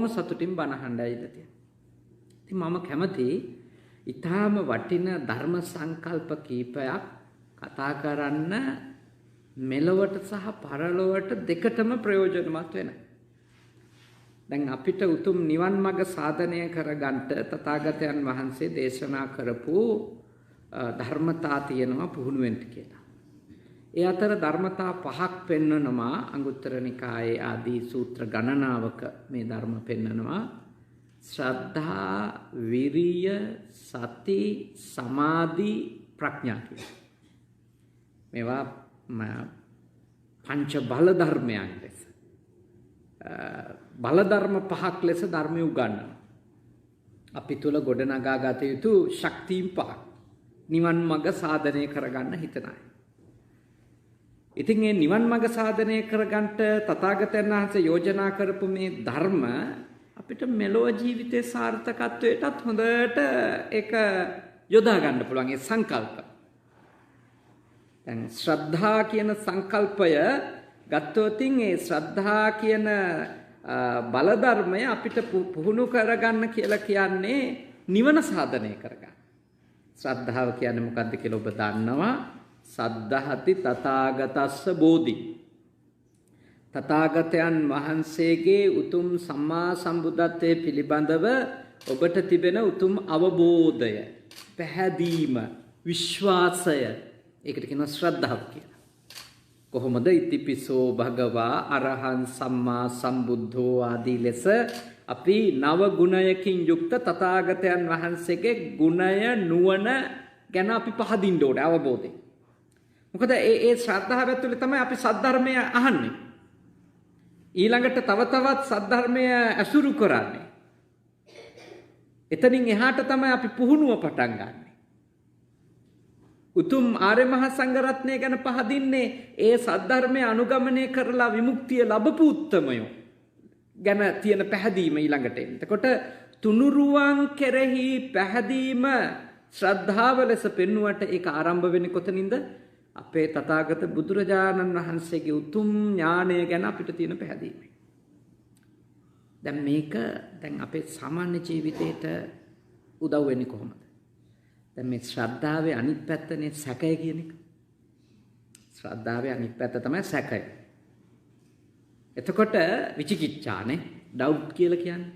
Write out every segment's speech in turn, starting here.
සතුටින් බණ අහන්න ඇවිල්ලා තියෙනවා. ඉතින් මම කැමති ඊටාම වටින ධර්ම සංකල්ප කීපයක් කතා කරන්න මෙලොවට සහ පරලොවට දෙකටම ප්‍රයෝජනවත් වෙන. දැන් අපිට උතුම් නිවන් මඟ සාධනය කරගන්න තථාගතයන් වහන්සේ දේශනා කරපු ධර්මතා තියෙනවා පුහුණු වෙන්න කියලා. ඒ අතර ධර්මතා පහක් පෙන්වනවා අංගුත්තර නිකායේ ආදී සූත්‍ර ගණනාවක මේ ධර්ම පෙන්වනවා. ශ්‍රද්ධා, විරිය, සති, සමාධි, ප්‍රඥා කියලා. මේවා පංච බල ධර්මයන් ලෙස බල ධර්ම පහක් ලෙස ධර්මය උගන්වනවා. අපි තුල ගොඩනගා ගත යුතු ශක්තියින් පහක් නිවන් මඟ සාධනය කරගන්න හිතන අය. ඉතින් මේ නිවන් මඟ සාධනය කරගන්න තථාගතයන් වහන්සේ යෝජනා කරපු මේ ධර්ම අපිට මෙලොව ජීවිතේ සාර්ථකත්වයටත් හොඳට ඒක යොදා ගන්න පුළුවන් ඒ සංකල්ප. දැන් ශ්‍රද්ධා කියන සංකල්පය ගත්තොත් ඒ ශ්‍රද්ධා කියන බල ධර්මය අපිට පුහුණු කරගන්න කියලා කියන්නේ නිවන සාධනය කරගන්න. ශ්‍රද්ධාව කියන්නේ මොකද්ද කියලා ඔබ දන්නවා. සද්ධහති තථාගතස්ස බෝධි. තථාගතයන් වහන්සේගේ උතුම් සම්මා සම්බුද්ධත්වයේ පිළිබඳව ඔබට තිබෙන උතුම් අවබෝධය, පැහැදීම, විශ්වාසය, ඒකට කියනවා ශ්‍රද්ධාව කියලා. කොහොමද ඉතිපිසෝ භගවා අරහං සම්මා සම්බුද්ධෝ ආදී ලෙස අපි නව ගුණයකින් යුක්ත තථාගතයන් වහන්සේගේ ගුණය නුවණ ගැන අපි පහදින්න ඕනේ අවබෝධය. මොකද ඒ ශ්‍රද්ධාව ඇතුලේ තමයි අපි සද්ධර්මය අහන්නේ. ඊළඟට තව තවත් සද්ධර්මය ඇසුරු කරන්නේ. එතනින් එහාට තමයි අපි පුහුණුව පටන් ගන්න. උතුම් ආර්ය මහා සංඝරත්නය ගැන පහදින්නේ ඒ සද්ධර්මය අනුගමනය කරලා විමුක්තිය ලැබපු උත්තමයෝ ගැන තියෙන පැහැදීම ඊළඟට එන්න. එතකොට තුනුරුවන් කෙරෙහි පැහැදීම ශ්‍රද්ධාව ලෙස පෙන්වුවට ඒක ආරම්භ වෙන්නේ කොතනින්ද? අපේ තථාගත බුදුරජාණන් වහන්සේගේ උතුම් ඥානය ගැන අපිට තියෙන පැහැදීම. දැන් මේක දැන් අපේ සාමාන්‍ය ජීවිතේට උදව් වෙන්නේ කොහොමද? දැන් මේ ශ්‍රද්ධාවේ අනිත් පැත්තනේ සැකය කියන එක. ශ්‍රද්ධාවේ අනිත් පැත්ත තමයි සැකය. එතකොට විචිකිච්ඡානේ ඩවුට් කියලා කියන්නේ.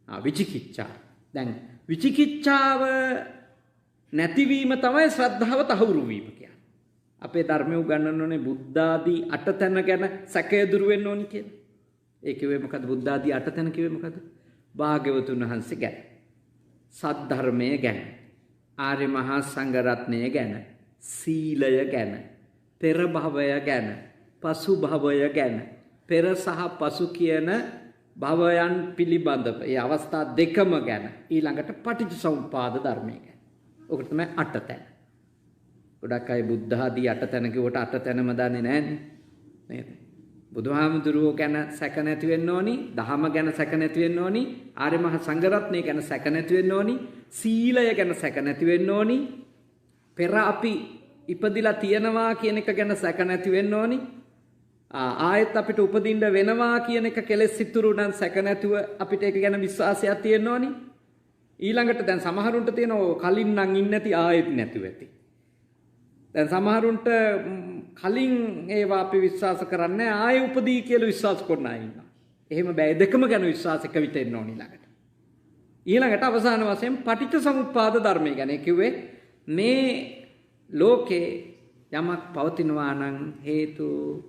විචිකිච්ඡා. දැන් විචිකිච්ඡාව නැතිවීම තමයි ශ්‍රද්ධාව තහවුරු වීම කියන්නේ. අපේ ධර්මයේ උගන්වන්නේ බුද්ධ ආදී අටතන ගැන සැකය දුරු වෙන්න ඕනි කියලා. ඒ කිව්වේ මොකද්ද? බුද්ධ ආදී අටතන කිව්වේ මොකද්ද? භාග්‍යවතුන් වහන්සේ ගැන, සද්ධර්මය ගැන, ආර්ය මහා සංඝරත්නය ගැන, සීලය ගැන, පෙර භවය ගැන, පසු භවය ගැන, පෙර සහ පසු කියන භවයන් පිළිබඳව ඒ අවස්ථා දෙකම ගැන, ඊළඟට පටිච්චසමුප්පාද ධර්මය ගැන. ඔක තමයි අටතන. ගොඩක් අය බුද්ධ ආදී අටතන කිව්වට අටතනම දන්නේ නැන්නේ නේද? බුදුහාමුදුරුවෝ ගැන සැක නැති වෙන්න ඕනි, දහම ගැන සැක නැති වෙන්න ඕනි, ආර්ය මහා සංඝරත්නය ගැන සැක නැති වෙන්න ඕනි, සීලය ගැන සැක නැති වෙන්න ඕනි, පෙර අපි ඉපදිලා තියෙනවා කියන එක ගැන සැක නැති වෙන්න ඕනි, ආයෙත් අපිට උපදින්න වෙනවා කියන එක කෙලෙස් සිතුරු නම් සැක නැතුව අපිට ඒක ගැන විශ්වාසයක් තියෙන්න ඕනි. ඊළඟට දැන් සමහරුන්ට තියෙන කලින් නම් ඉන්නේ නැති ආයෙත් නැතුව ඇති. දැන් සමහරුන්ට කලින් ඒවා අපි විශ්වාස කරන්නේ ආයෙ උපදී කියලා විශ්වාස කරන අය ඉන්නවා. එහෙම බෑ. දෙකම ගැන විශ්වාසයක විතෙන්න ඕනි ළඟට. ඊළඟට අවසාන වශයෙන් පටිච්චසමුප්පාද ධර්මය ගැන කිව්වේ මේ ලෝකේ යමක් පවතිනවා නම් හේතු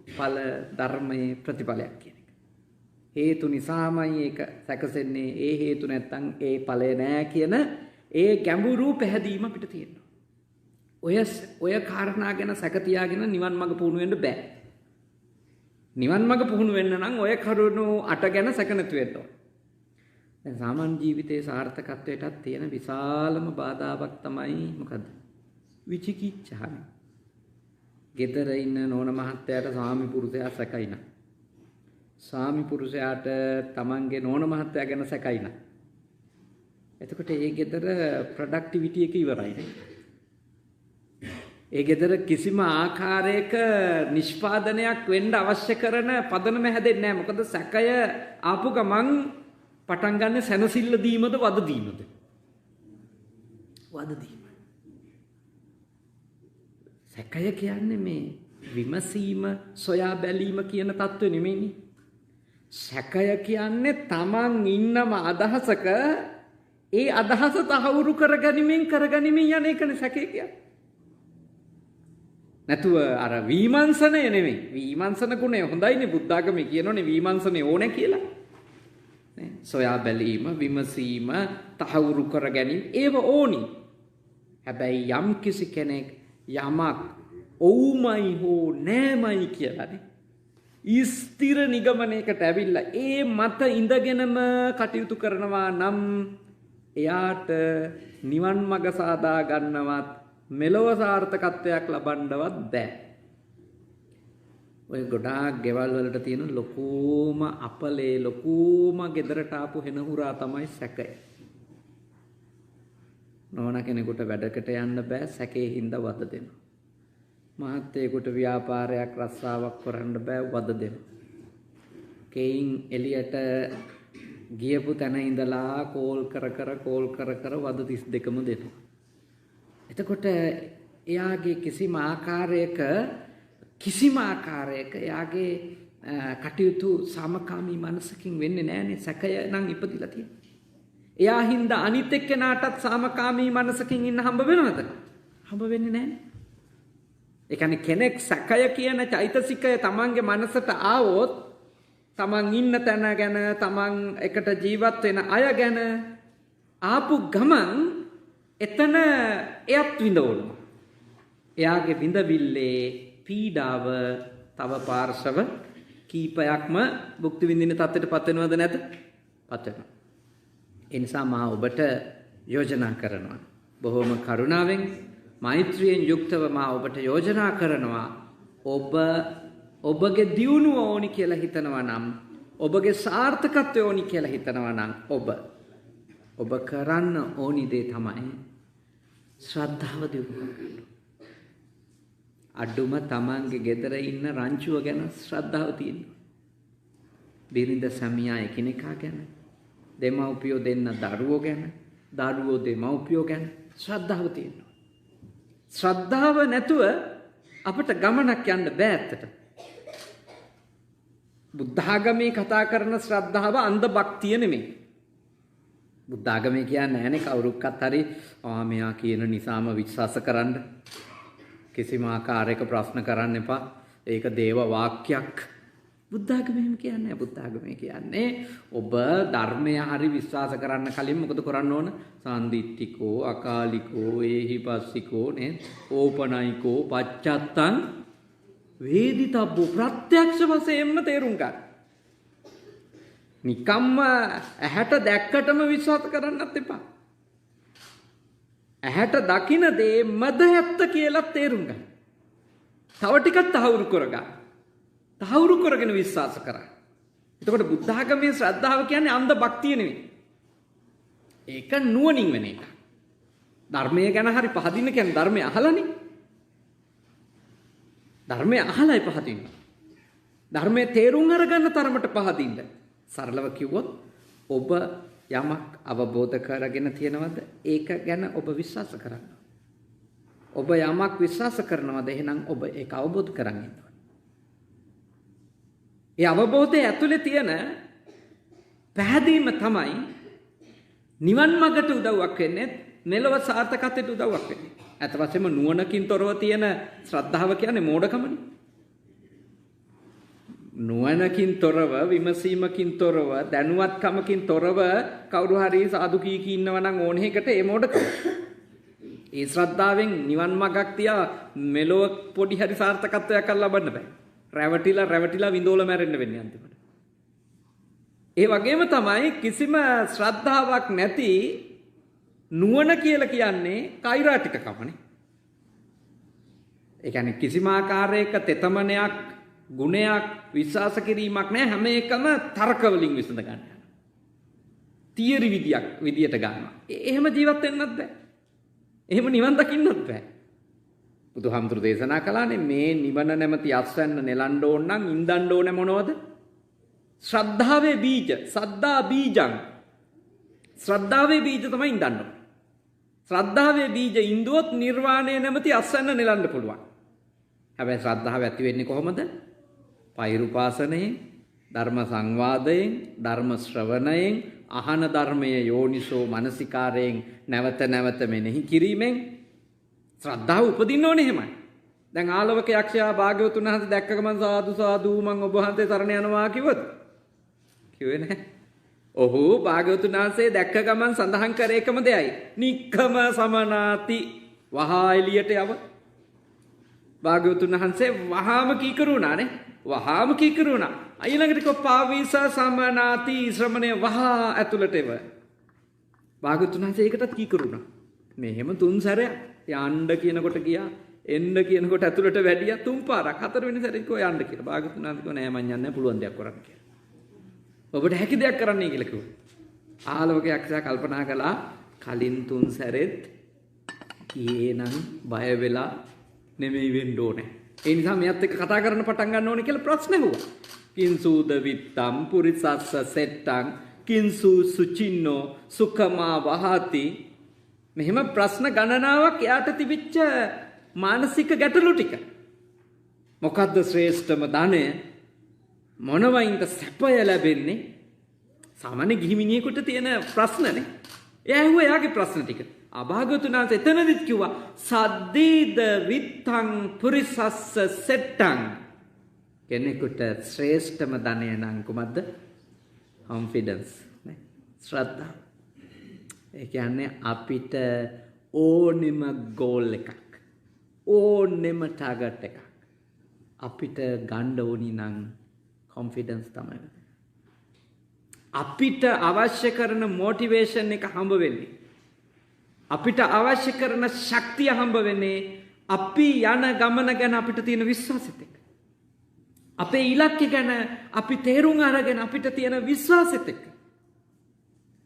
ඵල ධර්මයේ ප්‍රතිඵලයක් කියන එක. හේතු නිසාමයි ඒක සැකසෙන්නේ. ඒ හේතු නැත්තම් ඒ ඵලය නෑ කියන ඒ ගැඹුරු පැහැදීම අපිට තියෙනවා. ඔය කාරණා ගැන සැක තියාගෙන නිවන් මඟ පුහුණු වෙන්න බෑ. නිවන් මඟ පුහුණු වෙන්න නම් ඔය කරුණු 8 ගැන සැක නැතු වෙන්න ඕන. දැන් සාමාන්‍ය ජීවිතයේ සාර්ථකත්වයටත් තියෙන විශාලම බාධාවක් තමයි මොකද්ද? විචිකිච්ඡාව. ගෙදර ඉන්න නෝන මහත්තයාට ස්වාමි පුරුෂයා සැකයි නා. ස්වාමි පුරුෂයාට තමන්ගේ නෝන මහත්තයා ගැන සැකයි නා. එතකොට ඒ ගෙදර ප්‍රොඩක්ටිවිටි එක ඉවරයි නේ. ඒ ගෙදර කිසිම ආකාරයක නිෂ්පාදනයක් වෙන්න අවශ්‍ය කරන පදනම හැදෙන්නේ නැහැ. මොකද සැකය ආපු ගමන් පටන් ගන්න සැනසෙල්ල දීමද වද දීමද? වද දීම. සැකය කියන්නේ මේ විමසීම සොයා බැලීම කියන தত্ত্বය නෙමෙයිනේ. සැකය කියන්නේ තමන් ඉන්නම අදහසක ඒ අදහස තහවුරු කරගනිමින් යන එකනේ සැකය කියන්නේ. නැතුව අර විමර්ශනය නෙමෙයි. විමර්ශන ගුණය හොඳයිනේ බුද්ධ ආගමේ කියනෝනේ විමර්ශනය ඕනේ කියලා. නේ? සොයා බැලීම, විමසීම, තහවුරු කර ගැනීම ඒව ඕනි. හැබැයි යම් කිසි කෙනෙක් යමක් ඔව්මයි හෝ නෑමයි කියලානේ ස්ථිර නිගමනයකට ඇවිල්ලා ඒ මත ඉඳගෙනම කටයුතු කරනවා නම් එයාට නිවන් මඟ සාදා ගන්නවත් මෙලොව සාර්ථකත්වයක් ලබන්නවත් බෑ. ඔය ගොඩාක් ගෙවල් වලට තියෙන ලොකුම අපලේ ලොකුම ගෙදරට ආපු හෙනහුරා තමයි සැකය. නෝන කෙනෙකුට වැඩකට යන්න බෑ සැකේ හින්දා වද දෙනවා. මහත්තයෙකුට ව්‍යාපාරයක් රස්සාවක් කරන්න බෑ වද දෙනවා. කෙයින් එළියට ගියපු තැන ඉඳලා කෝල් කර කර වද 32ම දෙනවා. එතකොට එයාගේ කිසිම ආකාරයක එයාගේ කටයුතු සාමකාමී මනසකින් වෙන්නේ නැහැනේ. සැකය නම් ඉපදිලා තියෙනවා. එයා හින්දා අනිත් එක්කෙනාටත් සාමකාමී මනසකින් ඉන්න හම්බ වෙනවද? හම්බ වෙන්නේ නැහැනේ. ඒ කියන්නේ කෙනෙක් සැකය කියන චෛතසිකය තමන්ගේ මනසට ආවොත් තමන් ඉන්න තැන ගැන තමන් එකට ජීවත් වෙන අය ගැන ආපු ගමන් එතන එයත් විඳවනවා. එයාගේ විඳවිල්ලේ පීඩාව තව පාර්ශව කීපයක්ම භුක්ති විඳින තත්ත්වයට පත් වෙනවද නැද්ද? පත් වෙනවා. ඒ නිසා මා ඔබට යෝජනා කරනවා. බොහොම කරුණාවෙන් මෛත්‍රියෙන් යුක්තව මා ඔබට යෝජනා කරනවා. ඔබගේ දියුණුව ඕනි කියලා හිතනවා නම්, ඔබගේ සාර්ථකත්වය ඕනි කියලා හිතනවා නම් ඔබ කරන්න ඕනි දේ තමයි ශ්‍රද්ධාව දියුණු කරගන්න. අඩුම තමන්ගේ ගෙදර ඉන්න රංචුව ගැන ශ්‍රද්ධාව තියෙනවා. බිරිඳ සැමියා එකිනෙකා ගැන, දෙමව්පියෝ දෙන්න දරුවෝ ගැන, දරුවෝ දෙමව්පියෝ ගැන ශ්‍රද්ධාව තියෙනවා. ශ්‍රද්ධාව නැතුව අපට ගමනක් යන්න බෑ ඇත්තට. බුද්ධාගමේ කතා කරන ශ්‍රද්ධාව අන්ධ භක්තිය නෙමෙයි. බුද්ධාගමේ කියන්නේ නැහැනේ කවුරුක්වත් හරි මෙයා කියන නිසාම විශ්වාස කරන්න. කිසිම ආකාරයක ප්‍රශ්න කරන්න එපා. ඒක දේව වාක්‍යයක්. බුද්ධාගමේ එහෙම කියන්නේ නැහැ. බුද්ධාගමේ කියන්නේ ඔබ ධර්මය හරි විශ්වාස කරන්න කලින් මොකද කරන්න ඕන? සම්දිත්තිකෝ, අකාලිකෝ, ඒහිපස්සිකෝ නේ, ඕපනයිකෝ, පච්චත්තං වේදිතබ්බෝ ප්‍රත්‍යක්ෂ වශයෙන්ම තේරුම් ගන්න. නිකම්ම ඇහැට දැක්කටම විශ්වාස කරන්නත් එපා. ඇහැට දකින දේ මදහැත්ත කියලා තේරුම් ගන්න. තව ටිකක් තහවුරු කරගන්න. තහවුරු කරගෙන විශ්වාස කරන්න. එතකොට බුද්ධාගමේ ශ්‍රද්ධාව කියන්නේ අන්ධ භක්තිය නෙවෙයි. ඒක නුවණින් වෙන එක. ධර්මය ගැන හරි පහදින්න කියන්නේ ධර්මය අහලානේ. ධර්මය අහලයි පහදින්න. ධර්මයේ තේරුම් අරගන්න තරමට පහදින්න. සරලව කිව්වොත් ඔබ යමක් අවබෝධ කරගෙන තියෙනවද? ඒක ගැන ඔබ විශ්වාස කරන්න. ඔබ යමක් විශ්වාස කරනවද? එහෙනම් ඔබ ඒක අවබෝධ කරගන්න ඕනේ. ඒ අවබෝධය ඇතුලේ තියෙන පැහැදීම තමයි නිවන් මඟට උදව්වක් වෙන්නේ, මෙලොව සාර්ථකත්වයට උදව්වක් වෙන්නේ. අත වශයෙන්ම නුවණකින් තොරව තියෙන ශ්‍රද්ධාව කියන්නේ මෝඩකමනේ. නුවණකින් තොරව, විමසීමකින් තොරව, දැනුවත්කමකින් තොරව කවුරු හරි සාදු කී ඉන්නවා නම් ඕන එකකට ඒ මෝඩකම. ඒ ශ්‍රද්ධාවෙන් නිවන් මඟක් තියා මෙලොව පොඩි හරි සාර්ථකත්වයක් ලබන්න බෑ. රැවටිලා විඳෝල මැරෙන්න වෙන්නේ අන්තිමට. ඒ වගේම තමයි කිසිම ශ්‍රද්ධාවක් නැති නුවණ කියලා කියන්නේ කෛරාටිකකමනේ. ඒ කියන්නේ කිසිම ආකාරයක තෙතමනයක්, ගුණයක් විශ්වාස කිරීමක් නැහැ. හැම එකම තර්ක වලින් විසඳ ගන්න. තියරි විදියට ගන්නවා. එහෙම ජීවත් වෙන්නත් බෑ. එහෙම නිවන් දකින්නත් බෑ. බුදුහාමුදුරු දේශනා කළානේ මේ නිවන නැමැති අස්වැන්න නෙලන්න ඕන නම් ඉන්දන්න ඕනේ මොනවද? ශ්‍රද්ධාවේ බීජ, සද්දා බීජං. ශ්‍රද්ධාවේ බීජ තමයි ඉඳන්න ඕනේ. ශ්‍රද්ධාවේ බීජ ඉඳුවොත් නිර්වාණය නැමැති අස්වැන්න නෙලන්න පුළුවන්. හැබැයි ශ්‍රද්ධාව ඇති වෙන්නේ කොහොමද? පෛරුපාසනයෙන්, ධර්ම සංවාදයෙන්, ධර්ම ශ්‍රවණයෙන්, අහන ධර්මයේ යෝනිසෝ මනසිකාරයෙන් නැවත නැවත මෙනෙහි කිරීමෙන් ශ්‍රද්ධාව උපදින්න ඕනේ එහෙමයි. දැන් ආලවක යක්ෂයා භාග්‍යවතුන් වහන්සේ දැක්ක ගමන් සාදු සාදු මං ඔබ වහන්සේ සරණ යනවා කිව්වද? කිව්වේ නැහැ. ඔහු භාග්‍යවතුන් වහන්සේ දැක්ක ගමන් සඳහන් කර එකම දෙයයි. නික්කම සමනාති වහා එළියට යව. භාග්‍යවතුන් වහන්සේ වහාම කීකරුණානේ. වහාම කීකරුණා. ඊළඟට කො පාවිස සමනාති ශ්‍රමණේ වහා ඇතුළට එව. භාග්‍යවතුන් වහන්සේ ඒකටත් කීකරුණා. මෙහෙම තුන් සැරයක් යන්න කියනකොට ගියා. එන්න කියනකොට ඇතුළට වැඩියා තුන් පාරක්. හතරවෙනි සැරේ කිව්වා යන්න කියලා. භාග්‍යවතුන් වහන්සේ කිව්වා නෑ මං යන්නේ නැහැ පුළුවන් දෙයක් කරන්න කියලා. ඔබට හැකි දෙයක් කරන්නයි කියලා කිව්වා. ආලෝක යක්ෂයා කල්පනා කළා කලින් තුන් සැරෙත් කීනම් බය වෙලා නෙමෙයි වෙන්න ඕනේ. ඒ නිසා මෙයත් එක්ක කතා කරන්න පටන් ගන්න ඕනේ කියලා ප්‍රශ්න ඇහුවා. කිංසුද විත්තම් පුරිසස්ස සෙට්ටං කිංසු සුචින්නෝ සුඛමා වහති. මෙහෙම ප්‍රශ්න ගණනාවක් යාට තිබිච්ච මානසික ගැටලු ටික. මොකද්ද ශ්‍රේෂ්ඨම ධනය? මොනවයින්ද සැපය ලැබෙන්නේ? සාමාන්‍ය ගිහි මිනිහෙකුට තියෙන ප්‍රශ්නනේ. එයා ඇහුවා එයාගේ ප්‍රශ්න ටික. අභාගතුන් වහන්සේ එතනදිත් කිව්වා සද්දීද විත්තං පුරිසස්ස සෙට්ටං. කෙනෙකුට ශ්‍රේෂ්ඨම ධනය නම් කුමක්ද? කොන්ෆිඩන්ස් නේ. ශ්‍රද්ධාව. ඒ කියන්නේ අපිට ඕනෙම ගෝල් එකක් ඕනෙම ටාගට් එකක් අපිට ගන්න ඕනි නම් කොන්ෆිඩන්ස් තමයි. අපිට අවශ්‍ය කරන මොටිවේෂන් එක හම්බ වෙන්නේ, අපිට අවශ්‍ය කරන ශක්තිය හම්බ වෙන්නේ අපි යන ගමන ගැන අපිට තියෙන විශ්වාසෙත් එක්ක. අපේ ඉලක්කය ගැන අපි තේරුම් අරගෙන අපිට තියෙන විශ්වාසෙත් එක්ක.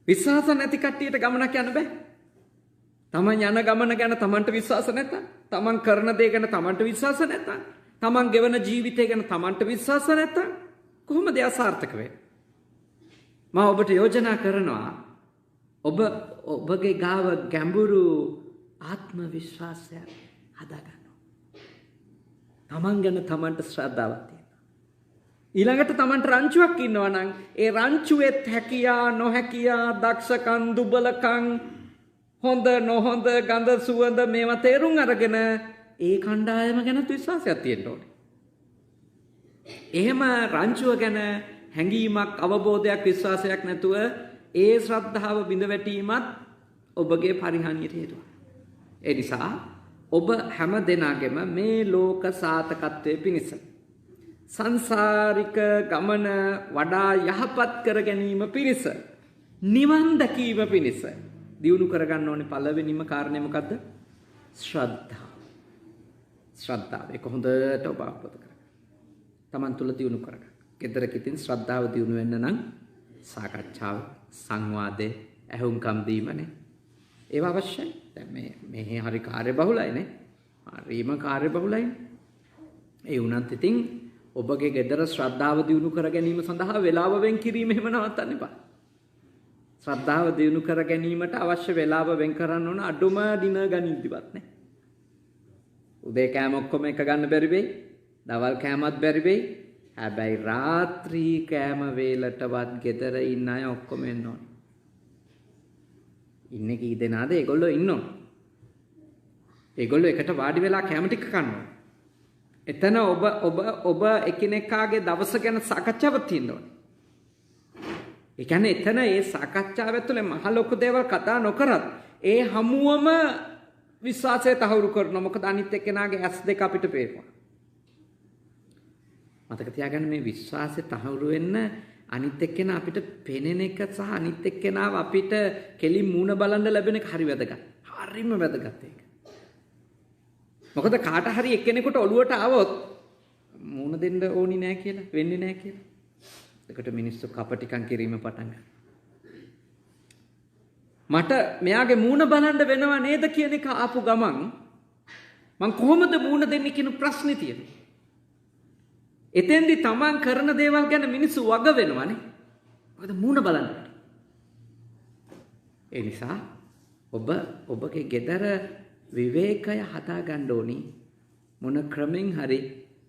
විශ්වාස නැති කට්ටියට ගමනක් යන්න බෑ. තමන් යන ගමන ගැන තමන්ට විශ්වාස නැත්නම්, තමන් කරන දේ ගැන තමන්ට විශ්වාස නැත්නම්, තමන් ගෙවන ජීවිතය ගැන තමන්ට විශ්වාස නැත්නම් කොහොමද ඒ අසාර්ථක වෙන්නේ? මම ඔබට යෝජනා කරනවා ඔබගේ ගාව ගැඹුරු ආත්ම විශ්වාසයක් හදාගන්න. තමන් ගැන තමන්ට ශ්‍රද්ධාවක් තියෙනවා. ඊළඟට තමන්ට රංචුවක් ඉන්නවා නම් ඒ රංචුවෙත් හැකියා නොහැකියා දක්ෂකම් දුබලකම් හොඳ නොහොඳ ගඳ සුවඳ මේවා තේරුම් අරගෙන ඒ කණ්ඩායම ගැන විශ්වාසයක් තියෙන්න ඕනේ. එහෙම රංචුව ගැන හැඟීමක් අවබෝධයක් විශ්වාසයක් නැතුව ඒ ශ්‍රද්ධාව බිඳ වැටීමත් ඔබගේ පරිහානියට හේතුවක්. ඒ නිසා ඔබ හැම දෙනාගේම මේ ලෝක සාතකත්වයේ පිණිස සංසාරික ගමන වඩා යහපත් කර ගැනීම පිණිස නිවන් දැකීම පිණිස දියුණු කරගන්න ඕනේ පළවෙනිම කාරණය මොකද්ද? ශ්‍රද්ධාව. ශ්‍රද්ධාව ඒක හොඳට ඔබ අවබෝධ කරගන්න. Taman තුල දියුණු කරගන්න. ගෙදරක ඉතින් ශ්‍රද්ධාව දියුණු වෙන්න නම් සාකච්ඡාව, සංවාදේ, ඇහුම්කම් දීමනේ. ඒව අවශ්‍යයි. දැන් මේ හරි කාර්යබහුලයිනේ. හරිම කාර්යබහුලයි. ඒ වුණත් ඉතින් ඔබගේ ගෙදර ශ්‍රද්ධාව දියුණු කර ගැනීම සඳහා වේලාව වෙන් කිරීම එහෙම නවත්තන්න එපා. ශ්‍රද්ධාව දියුණු කර ගැනීමට අවශ්‍ය වේලාව වෙන් කරන්න ඕන අඩුම දින ගණින්දිවත් නේ. උදේ කෑම ඔක්කොම එක ගන්න බැරි වෙයි. දවල් කෑමත් බැරි වෙයි. හැබැයි රාත්‍රී කෑම වේලටවත් ගෙදර ඉන්න අය ඔක්කොම එන්න ඕන. ඉන්නේ කී දෙනාද? ඒගොල්ලෝ ඉන්නෝ. ඒගොල්ලෝ එකට වාඩි වෙලා කෑම ටික කනවා. එතන ඔබ එකිනෙකාගේ දවස ගැන සාකච්ඡාවක් තියෙන්න ඕනේ. ඒ කියන්නේ එතන ඒ සාකච්ඡාව ඇතුලේ මහ ලොකු දේවල් කතා නොකරත් ඒ හමුවම විශ්වාසය තහවුරු කරනවා. මොකද අනිත් එක්කෙනාගේ ඇස් දෙක අපිට පේනවා. මතක තියාගන්න මේ විශ්වාසය තහවුරු වෙන්න අනිත් එක්කෙනා අපිට පෙනෙන එක සහ අනිත් එක්කෙනාව අපිට කෙලින් මූණ බලන්න ලැබෙන එක හරි වැදගත්. හරිම වැදගත් ඒක. මොකද කාට හරි එක්කෙනෙකුට ඔළුවට ආවොත් මූණ දෙන්න ඕනි නෑ කියලා, වෙන්නේ නෑ කියලා. ඒකට මිනිස්සු කපටිකම් කිරීම පටන් ගන්නවා. මට මෙයාගේ මූණ බලන්න වෙනව නේද කියන එක ආපු ගමන් මං කොහොමද මූණ දෙන්නේ කියන ප්‍රශ්නේ තියෙනවා. එතෙන්දි තමන් කරන දේවල් ගැන මිනිස්සු වග වෙනවනේ. මොකද මූණ බලන්න. ඒ නිසා ඔබගේ ගෙදර විවේකය හදාගන්න ඕනි. මොන ක්‍රමෙන් හරි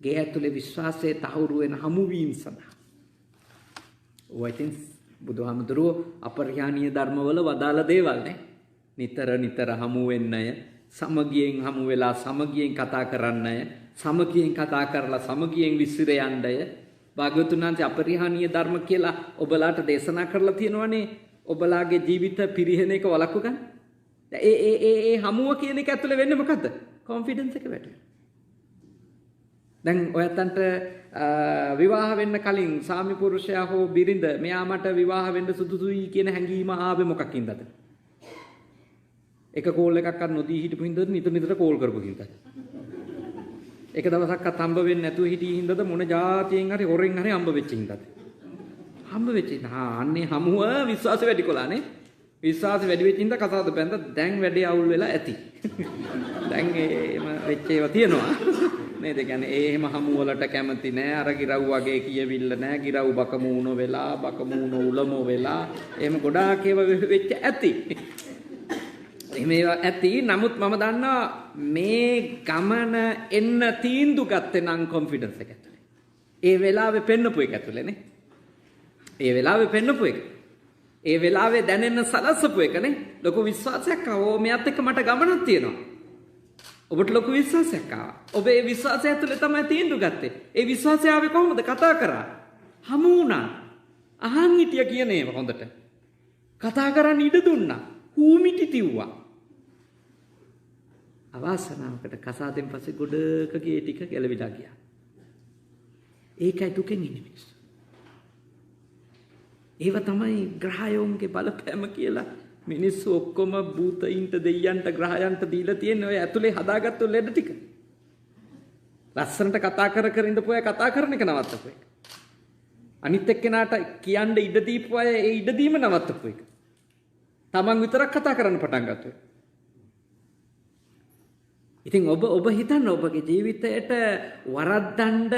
ගේ ඇතුලේ විශ්වාසයේ තහවුරු වෙන හමුවීම සඳහා. ඔය ඉතින් බුදුහාමුදුරුවෝ අපරිහානීය ධර්මවල වදාළ දේවල් නේ. නිතර හමු වෙන්නය, සමගියෙන් හමු වෙලා සමගියෙන් කතා කරන්නය, සමගියෙන් කතා කරලා සමගියෙන් විසිර යන්නය. භාග්‍යවතුන් වහන්සේ අපරිහානීය ධර්ම කියලා ඔබලාට දේශනා කරලා තියෙනවනේ. ඔබලාගේ ජීවිත පිරිහෙන එක වළක්ව ගන්න. ඒ හමුව කියන එක ඇතුලේ වෙන්නේ මොකද්ද? කොන්ෆිඩන්ස් එක වැටෙනවා. දැන් ඔයයන්ට විවාහ වෙන්න කලින් සාමි පුරුෂයා හෝ බිරිඳ මෙයා මට විවාහ වෙන්න සුදුසුයි කියන හැඟීම ආවේ මොකකින්ද? එක කෝල් එකක් අර නොදී හිටපු හින්දාද නිතර කෝල් කරපු හින්දාද? එක දවසක්වත් හම්බ වෙන්නේ නැතුව හිටිය හින්දාද මොන જાතියෙන් හරි හොරෙන් හරි හම්බ වෙච්ච හින්දාද? හම්බ වෙච්ච හින්දා. අන්නේ හමුව විශ්වාසය වැඩි කොලානේ. විශ්වාසය වැඩි වෙච්ච හින්දා කතාවද බැන්ද දැන් වැඩේ අවුල් වෙලා ඇති. දැන් එහෙම වෙච්ච ඒවා තියෙනවා. නේද? කියන්නේ එහෙම හමු වලට කැමති නෑ. අර ගිරව් වගේ කියවිල්ල නෑ. ගිරව් බකමූණ වෙලා, බකමූණ උලමෝ වෙලා එහෙම ගොඩාක් ඒවා වෙච්ච ඇති. එහෙම ඒවා ඇති. නමුත් මම දන්නවා මේ ගමන එන්න තීන්දුව ගත්තේ නම් කොන්ෆිඩන්ස් එක ඇතුලේ. ඒ වෙලාවේ පෙන්නපු එක ඇතුලේනේ. ඒ වෙලාවේ පෙන්නපු එක. ඒ වෙලාවේ දැනෙන්න සලස්සපු එකනේ. ලොකු විශ්වාසයක් ආවෝ මෙයත් එක්ක මට ගමනක් තියෙනවා. ඔබට ලොකු විශ්වාසයක් ආවා. ඔබ ඒ විශ්වාසය ඇතුලේ තමයි තීන්දුව ගත්තේ. ඒ විශ්වාසය ආවේ කොහොමද? කතා කරා. හමු වුණා. අහන් හිටිය කියන ඒවා හොඳට. කතා කරන්න ඉඩ දුන්නා. හූමිටි තිව්වා. අවාසනාවකට කසාදෙන් පස්සේ ගොඩකගේ ටික ගැලවිලා ගියා. ඒකයි දුකෙන් ඉන්නේ මිනිස්සු. ඒව තමයි ග්‍රහයෝන්ගේ බලපෑම කියලා මිනිස්සු ඔක්කොම භූතයින්ට දෙයයන්ට ග්‍රහයන්ට දීලා තියෙන ඔය ඇතුලේ හදාගත්තු ලෙඩ ටික. ලස්සනට කතා කර ඉඳපු අය කතා කරන එක නවත්තපු එක. අනිත් එක්කෙනාට කියන්න ඉඩ දීපු අය ඒ ඉඩ දීම නවත්තපු එක. තමන් විතරක් කතා කරන්න පටන් ගත්තා. ඉතින් ඔබ හිතන්න ඔබගේ ජීවිතයට වරද්දන්න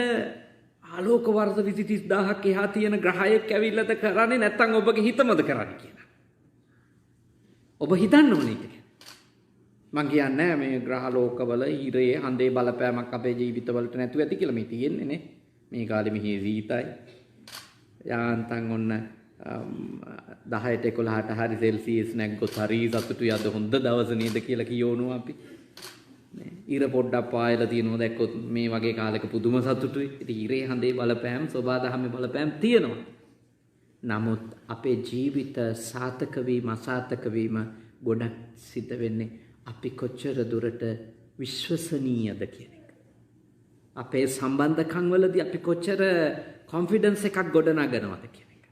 ආලෝක වර්ෂ 23000ක් එහා තියෙන ග්‍රහයක් ඇවිල්ලාද කරන්නේ නැත්නම් ඔබගේ හිතමද කරන්නේ කියලා. ඔබ හිතන්න ඕනේ ඒක. මං කියන්නේ මේ ග්‍රහ ලෝකවල හිරේ හඳේ බලපෑමක් අපේ ජීවිතවලට නැතුව ඇති කියලා මේ තියෙන්නේ නේ. මේ කාලේ මෙහි සීතයි. යාන්තම් ඔන්න 10ට 11ට හරි සෙල්සියස් නැග්ගොත් හරි සතුටුයි අද හොඳ දවස නේද කියලා කියවනවා අපි. ඊර පොඩ්ඩක් පායලා තියෙනවා දැක්කොත් මේ වගේ කාලයක පුදුම සතුටුයි. ඉතින් ඊරේ හඳේ බලපෑම් සෝබාදහමේ බලපෑම් තියෙනවා. නමුත් අපේ ජීවිත සාර්ථක වීම අසාර්ථක වීම ගොඩක් සිද්ධ වෙන්නේ අපි කොච්චර දුරට විශ්වසනීයද කියන එක. අපේ සම්බන්ධකම් වලදී අපි කොච්චර කොන්ෆිඩන්ස් එකක් ගොඩනගනවද කියන එක.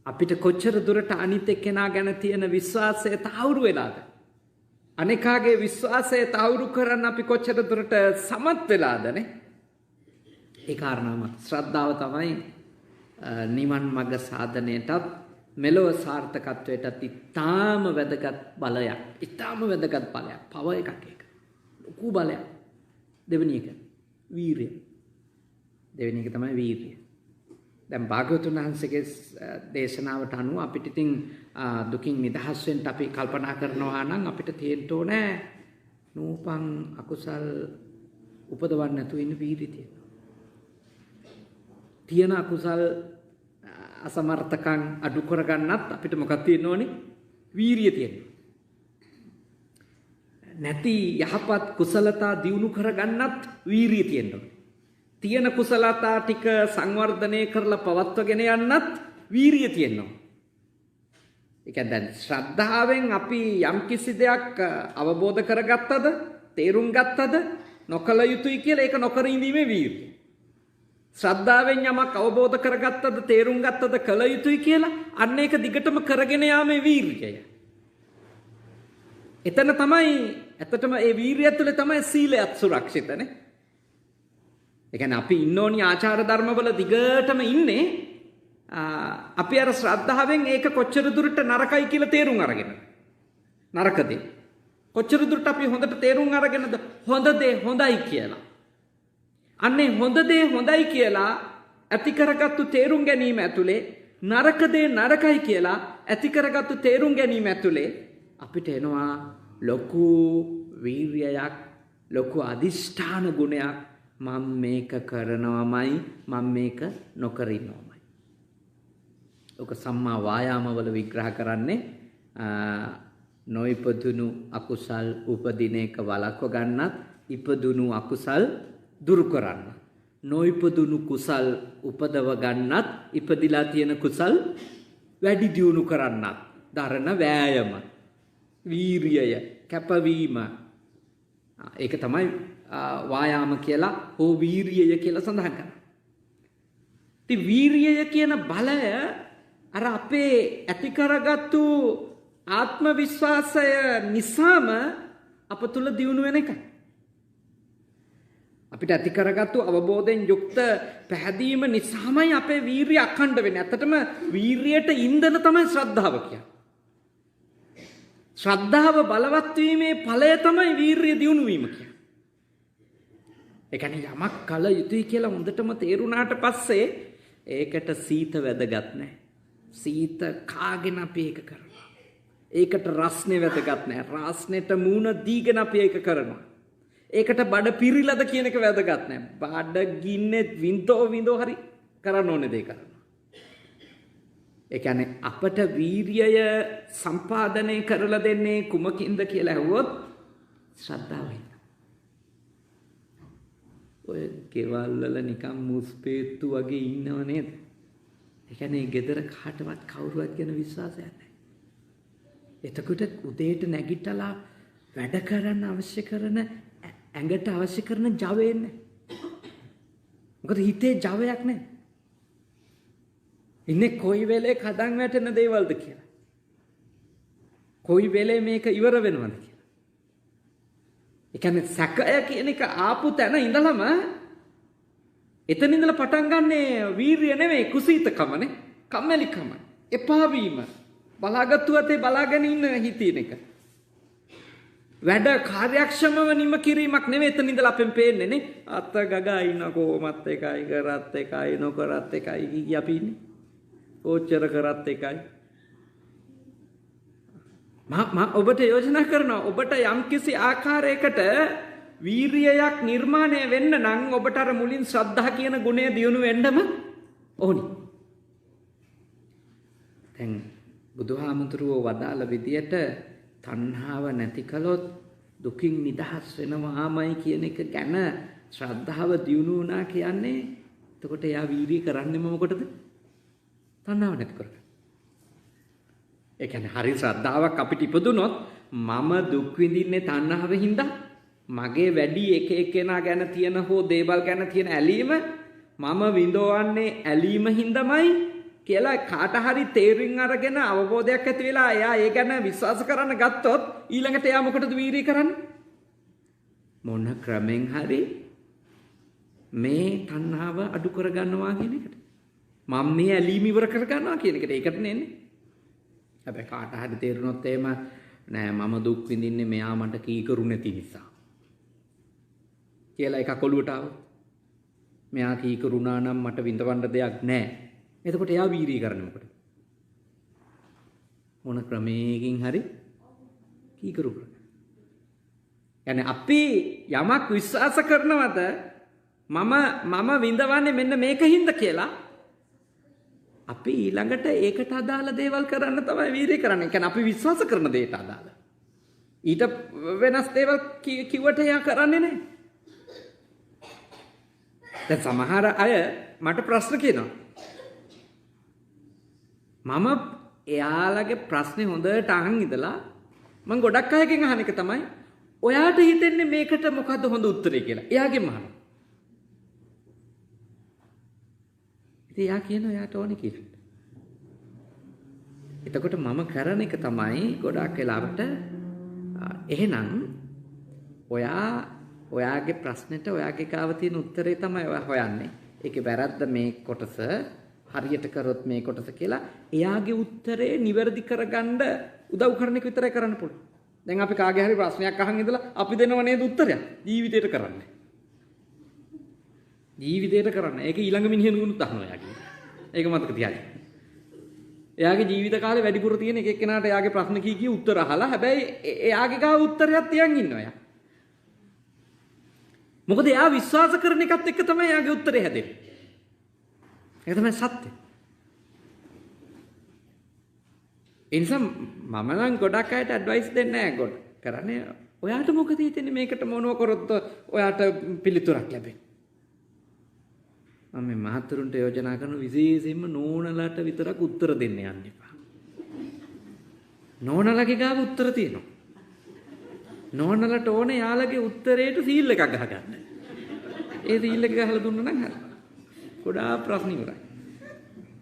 අපිට කොච්චර දුරට අනිත් එක්කෙනා ගැන තියෙන විශ්වාසය තහවුරු වෙලාද? අනෙකාගේ විශ්වාසය තහවුරු කරන්න අපි කොච්චර දුරට සමත් වෙලාදනේ? ඒ කාරණාව ශ්‍රද්ධාව තමයි නිවන් මඟ සාධනයටත් මෙලොව සාර්ථකත්වයටත් ඉතාම වැදගත් බලයක්. ඉතාම වැදගත් බලයක්. පව එකක් ඒක. ලොකු බලයක්. දෙවෙනි එක වීරිය. දෙවෙනි එක තමයි වීරිය. දැන් භාග්‍යවතුන් වහන්සේගේ දේශනාවට අනුව අපිට ඉතින් දුකින් නිදහස් වෙන්න අපි කල්පනා කරනවා නම් අපිට තියෙන්න ඕනේ නූපන් අකුසල් උපදවන්න නැතුව ඉන්න වීරිය තියෙනවා. තියෙන අකුසල් අසමර්ථකම් අඩු කරගන්නත් අපිට මොකක්ද තියෙන්න ඕනේ? වීරිය තියෙනවා. නැති යහපත් කුසලතා දියුණු කරගන්නත් වීරිය තියෙන්න ඕනේ. තියෙන කුසලතා ටික සංවර්ධනය කරලා පවත්වගෙන යන්නත් වීරිය තියෙනවා. ඒ කියන්නේ දැන් ශ්‍රද්ධාවෙන් අපි යම් කිසි දෙයක් අවබෝධ කරගත්තද, තේරුම් ගත්තද, නොකල යුතුයි කියලා ඒක නොකර ඉඳීමේ වීරිය. ශ්‍රද්ධාවෙන් යමක් අවබෝධ කරගත්තද, තේරුම් ගත්තද, කල යුතුයි කියලා අන්න ඒක දිගටම කරගෙන යාමේ වීරියය. එතන තමයි ඇත්තටම ඒ වීරිය තුළ තමයි සීලයත් සුරක්ෂිතනේ. ඒ කියන්නේ අපි ඉන්න ඕනි ආචාර ධර්මවල දිගටම ඉන්නේ අපි අර ශ්‍රද්ධාවෙන් ඒක කොච්චර දුරට නරකයි කියලා තේරුම් අරගෙන. නරකද? කොච්චර දුරට අපි හොඳට තේරුම් අරගෙනද හොඳ දේ හොඳයි කියලා. අන්නේ හොඳ දේ හොඳයි කියලා ඇති කරගත්තු තේරුම් ගැනීම ඇතුලේ නරක දේ නරකයි කියලා ඇති කරගත්තු තේරුම් ගැනීම ඇතුලේ අපිට එනවා ලොකු වීර්යයක්, ලොකු අදිෂ්ඨාන ගුණයක්. මම මේක කරනවමයි, මම මේක නොකර ඉන්නවමයි. ඔක සම්මා වායාමවල විග්‍රහ කරන්නේ නොයිපදුණු අකුසල් උපදින එක වළක්ව ගන්නත්, ඉපදුණු අකුසල් දුරු කරන්න. නොයිපදුණු කුසල් උපදව ගන්නත්, ඉපදිලා තියෙන කුසල් වැඩි දියුණු කරන්නත් දරන වෑයම, වීරියය, කැපවීම. ඒක තමයි වායාම කියලා හෝ වීරියය කියලා සඳහන් කරන්නේ. ඉතින් වීරියය කියන බලය අර අපේ ඇති කරගත්තු ආත්ම විශ්වාසය නිසාම අප තුල දියුණු වෙන එකයි. අපිට ඇති කරගත්තු අවබෝධයෙන් යුක්ත පැහැදීම නිසාමයි අපේ වීරිය අඛණ්ඩ වෙන්නේ. ඇත්තටම වීරියට ඉන්ධන තමයි ශ්‍රද්ධාව කියන්නේ. ශ්‍රද්ධාව බලවත් වීමේ ඵලය තමයි වීරිය දියුණු වීම කියන්නේ. ඒ කියන්නේ යමක් කල යුතුයි කියලා හොඳටම තේරුණාට පස්සේ ඒකට සීත වැදගත් නැහැ. සීත කාගෙන අපි ඒක කරනවා. ඒකට රස්නේ වැදගත් නැහැ. රස්නෙට මූණ දීගෙන අපි ඒක කරනවා. ඒකට බඩ පිරිලද කියන එක වැදගත් නැහැ. බඩ ගින්නේ වින්දෝ හරි කරන්න ඕනේ දේ කරනවා. ඒ කියන්නේ අපට වීර්යය සම්පාදනය කරලා දෙන්නේ කුමකින්ද කියලා ඇහුවොත් ශ්‍රද්ධාවෙන්. ඔය කෙවල් වල නිකන් මුස්පේත්තු වගේ ඉන්නව නේද? ඒ කියන්නේ ගෙදර කාටවත් කවුරුවත් ගැන විශ්වාසයක් නැහැ. එතකොට උදේට නැගිටලා වැඩ කරන්න අවශ්‍ය කරන ඇඟට අවශ්‍ය කරන ජවය නැහැ. මොකද හිතේ ජවයක් නැහැ. ඉන්නේ කොයි වෙලේ කඩන් වැටෙන දේවල්ද කියලා. කොයි වෙලේ මේක ඉවර වෙනවද කියලා. ඒ කියන්නේ සැකය කියන එක ආපු තැන ඉඳලම එතන ඉඳලා පටන් ගන්නේ වීරිය නෙමෙයි, කුසීතකමනේ, කම්මැලිකම, එපා වීම, බලාගත්තු අතේ බලාගෙන ඉන්න හිතින එක. වැඩ කාර්යක්ෂමව නිම කිරීමක් නෙමෙයි එතන ඉඳලා අපෙන් පේන්නේ නේ. අත ගගා ඉන්න කොහොමත් එකයි, කරත් එකයි, නොකරත් එකයි කිය අපි ඉන්නේ. ඕච්චර කරත් එකයි. මම ඔබට යෝජනා කරනවා, ඔබට යම්කිසි ආකාරයකට වීරියයක් නිර්මාණය වෙන්න නම් ඔබට අර මුලින් ශ්‍රද්ධා කියන ගුණය දියුණු වෙන්නම ඕනි. දැන් බුදුහාමුදුරුවෝ වදාළ විදියට තණ්හාව නැති කළොත් දුකින් නිදහස් වෙනවාමයි කියන එක ගැන ශ්‍රද්ධාව දියුණු වුණා කියන්නේ එතකොට එයා වීරිය කරන්නේම මොකටද? තණ්හාව නැති කරගන්න. ඒ කියන්නේ හරි ශ්‍රද්ධාවක් අපිට ඉපදුනොත් මම දුක් විඳින්නේ තණ්හාවෙන් හින්දා, මගේ වැඩි එක එක්කෙනා ගැන තියෙන හෝ දේවල් ගැන තියෙන ඇලීම මම විඳවන්නේ ඇලීම හින්දාමයි කියලා කාට හරි තේරුම් අරගෙන අවබෝධයක් ඇති වෙලා එයා ඒ ගැන විශ්වාස කරන්න ගත්තොත් ඊළඟට එයා මොකටද වීරිය කරන්නේ? මොන ක්‍රමෙන් හරි මේ තණ්හාව අඩු කරගන්නවා කියන එකට. මම මේ ඇලීම ඉවර කරගන්නවා කියන එකට. ඒකට නෙන්නේ. හැබැයි කාට හරි තේරුනොත් එහෙම නෑ මම දුක් විඳින්නේ මෙයා මට කීකරු නැති නිසා කියලා එකක් ඔළුවට ආවොත් මෙයා කීකරුණා නම් මට විඳවන්න දෙයක් නෑ. එතකොට එයා වීරිය කරන්නේ මොකටද? මොන ක්‍රමයකින් හරි කීකරු කරගන්න. يعني අපි යමක් විශ්වාස කරනවද මම විඳවන්නේ මෙන්න මේකින්ද කියලා අපි ඊළඟට ඒකට අදාළ දේවල් කරන්න තමයි වීරිය කරන්නේ. يعني අපි විශ්වාස කරන දේට අදාළ. ඊට වෙනස් දේවල් කිව්වට එයා කරන්නේ නැහැ. දැන් සමහර අය මට ප්‍රශ්න කියනවා. මම එයාලගේ ප්‍රශ්නේ හොඳට අහන් ඉඳලා මම ගොඩක් අයගෙන් අහන එක තමයි ඔයාට හිතෙන්නේ මේකට මොකද්ද හොඳ උත්තරේ කියලා. එයාගෙන් අහනවා. ඉතින් එයා කියනවා එයාට ඕනේ කියලා. එතකොට මම කරන එක තමයි ගොඩක් වෙලාවට එහෙනම් ඔයාගේ ප්‍රශ්නෙට ඔයාගේ ගාව තියෙන උත්තරේ තමයි ඔයා හොයන්නේ. ඒකේ වැරද්ද මේ කොටස හරියට කරොත් මේ කොටස කියලා එයාගේ උත්තරේ නිවැරදි කරගන්න උදව් කරන එක විතරයි කරන්න පුළුවන්. දැන් අපි කාගේ හරි ප්‍රශ්නයක් අහන් ඉඳලා අපි දෙනව නේද උත්තරයක්? ජීවිතේට කරන්නේ. ජීවිතේට කරන්නේ. ඒක ඊළඟ මිනිහෙනුත් අහනවා යාගේ. ඒක මතක තියාගන්න. එයාගේ ජීවිත කාලේ වැඩිපුර තියෙන එක එක්කෙනාට එයාගේ ප්‍රශ්න කී උත්තර අහලා හැබැයි එයාගේ ගාව උත්තරයක් තියන් ඉන්නවා එයා. මොකද එයා විශ්වාස කරන එකත් එක්ක තමයි එයාගේ උත්තරේ හැදෙන්නේ. ඒක තමයි සත්‍ය. ඒ නිසා මම නම් ගොඩක් අයට ඇඩ්වයිස් දෙන්නේ නැහැ ගොඩ. කරන්නේ ඔයාට මොකද හිතෙන්නේ මේකට මොනව කරොත් ඔයාට පිළිතුරක් ලැබෙන්නේ. මම මේ මහතුරුන්ට යෝජනා කරන විශේෂයෙන්ම නෝනලට විතරක් උත්තර දෙන්න යන්න එපා. නෝනලගේ ගාව උත්තර තියෙනවා. නෝනලට ඕනේ යාළගේ උත්තරේට සීල් එකක් ගහගන්න. ඒ සීල් එක ගහලා දුන්නා නම් හරි. ගොඩාක් ප්‍රශ්න ඉවරයි.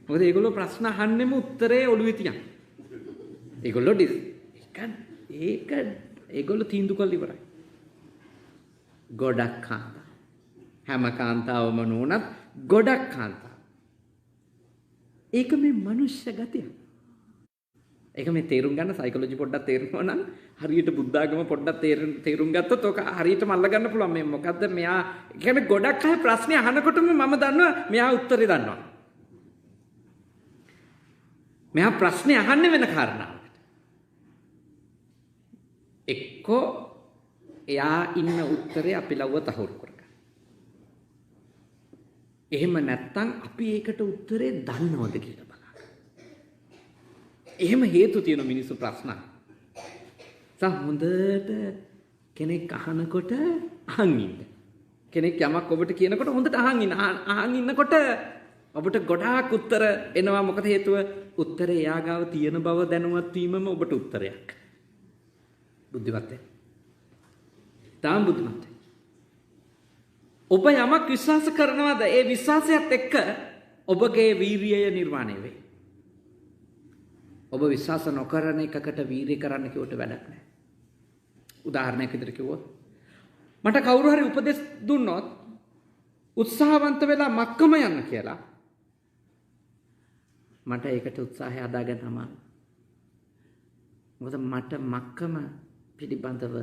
මොකද ඒගොල්ලෝ ප්‍රශ්න අහන්නෙම උත්තරේ ඔළුවේ තියන්. ඒගොල්ලෝ ඒක ඒගොල්ලෝ තීන්දුව කරලා ඉවරයි. ගොඩක් කාන්තා. හැම කාන්තාවම නෝනත් ගොඩක් කාන්තා. ඒක මේ මනුෂ්‍ය ගතිය. ඒක මේ තේරුම් ගන්න සයිකොලොජි පොඩ්ඩක් තේරෙනවා නම් හරියට බුද්ධාගම පොඩ්ඩක් තේරුම් ගත්තොත් ඔක හරියටම අල්ල ගන්න පුළුවන්. මේ මොකද්ද මෙයා කියන්නේ ගොඩක් අය ප්‍රශ්නේ අහනකොටම මම දන්නවා මෙයා උත්තරේ දන්නවා. මෙයා ප්‍රශ්නේ අහන්නේ වෙන කාරණාවකට. එක්කෝ එයා ඉන්න උත්තරේ අපි ලව්ව තහවුරු කරගන්න. එහෙම නැත්නම් අපි ඒකට උත්තරේ දන්නවද කියලා එහෙම හේතු තියෙන මිනිස්සු ප්‍රශ්න. හොඳට කෙනෙක් අහනකොට අහන් ඉන්න. කෙනෙක් යමක් ඔබට කියනකොට හොඳට අහන් ඉන්න. අහන් ඉන්නකොට ඔබට ගොඩාක් උත්තර එනවා. මොකද හේතුව උත්තරේ එයා ගාව තියෙන බව දැනුවත් වීමම ඔබට උත්තරයක්. බුද්ධිමත් වෙන්න. තාම බුද්ධිමත් වෙන්න. ඔබ යමක් විශ්වාස කරනවාද ඒ විශ්වාසයත් එක්ක ඔබගේ වීරියය නිර්මාණය වේ. ඔබ විශ්වාස නොකරන එකකට වීරිය කරන්න කිව්වට වැඩක් නැහැ. උදාහරණයක් විදිහට කිව්වොත් මට කවුරු හරි උපදෙස් දුන්නොත් උත්සාහවන්ත වෙලා මක්කම යන්න කියලා මට ඒකට උත්සාහය හදාගන්න අමාරුයි. මොකද මට මක්කම පිළිබඳව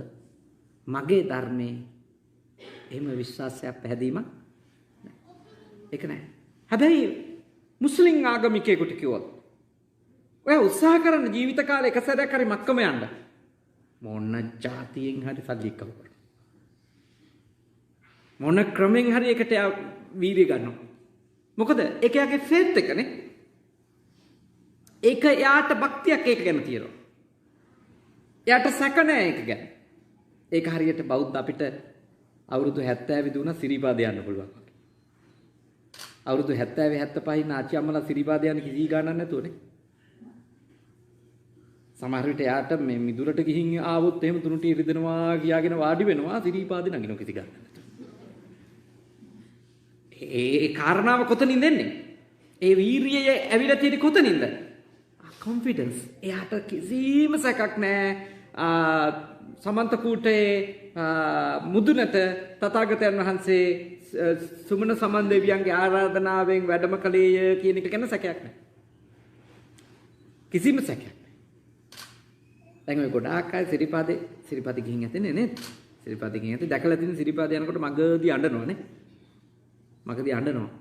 මගේ ධර්මයේ එහෙම විශ්වාසයක් පැහැදීමක් නැහැ. ඒක නැහැ. හැබැයි මුස්ලිම් ආගමිකයෙකුට කිව්වොත් ඔය උත්සාහ කරන ජීවිත කාලේ එක සැරයක් හරි මක්කම යන්න මොන જાතියෙන් හරි සල්ලි එක්කම කරනවා. මොන ක්‍රමෙන් හරි එකට වීර්ය ගන්නවා. මොකද ඒක යාගේ ෆේත් එකනේ. ඒක යාට භක්තියක් ඒක ගැන තියෙනවා. යාට සැක නැහැ ඒක ගැන. ඒක හරියට බෞද්ධ අපිට අවුරුදු 70 විදුණා සිරිපාද යන්න පුළුවන්. අවුරුදු 70 75 නාචි අම්මලා සිරිපාද යන්න කිසි ගාණක් නැතුවනේ. සමහර විට යාට මේ මිදුලට ගිහින් ආවොත් එහෙම තුනුටි ඉරිදෙනවා කියාගෙන වාඩි වෙනවා සිරිපාදේ නගිනවා කිසි ගාණක් නැතුව. ඒ කාරණාව කොතනින්ද එන්නේ? ඒ වීරියය ඇවිල්ලා තියෙන්නේ කොතනින්ද? කොන්ෆිඩන්ස්. එයාට කිසිම සැකක් නැහැ. සමන්ත කූටේ මුදුනට තථාගතයන් වහන්සේ සුමන සමන් දෙවියන්ගේ ආරාධනාවෙන් වැඩම කළේය කියන එක ගැන සැකයක් නැහැ. කිසිම සැකයක් නැහැ. දැන් ඔය ගොඩාක් අය සිරිපාදේ ගිහින් ඇතනේ නේද? සිරිපාදේ ගිහින් ඇති දැකලා තියෙන සිරිපාදේ යනකොට මගදී අඬනවනේ. මගදී අඬනවා.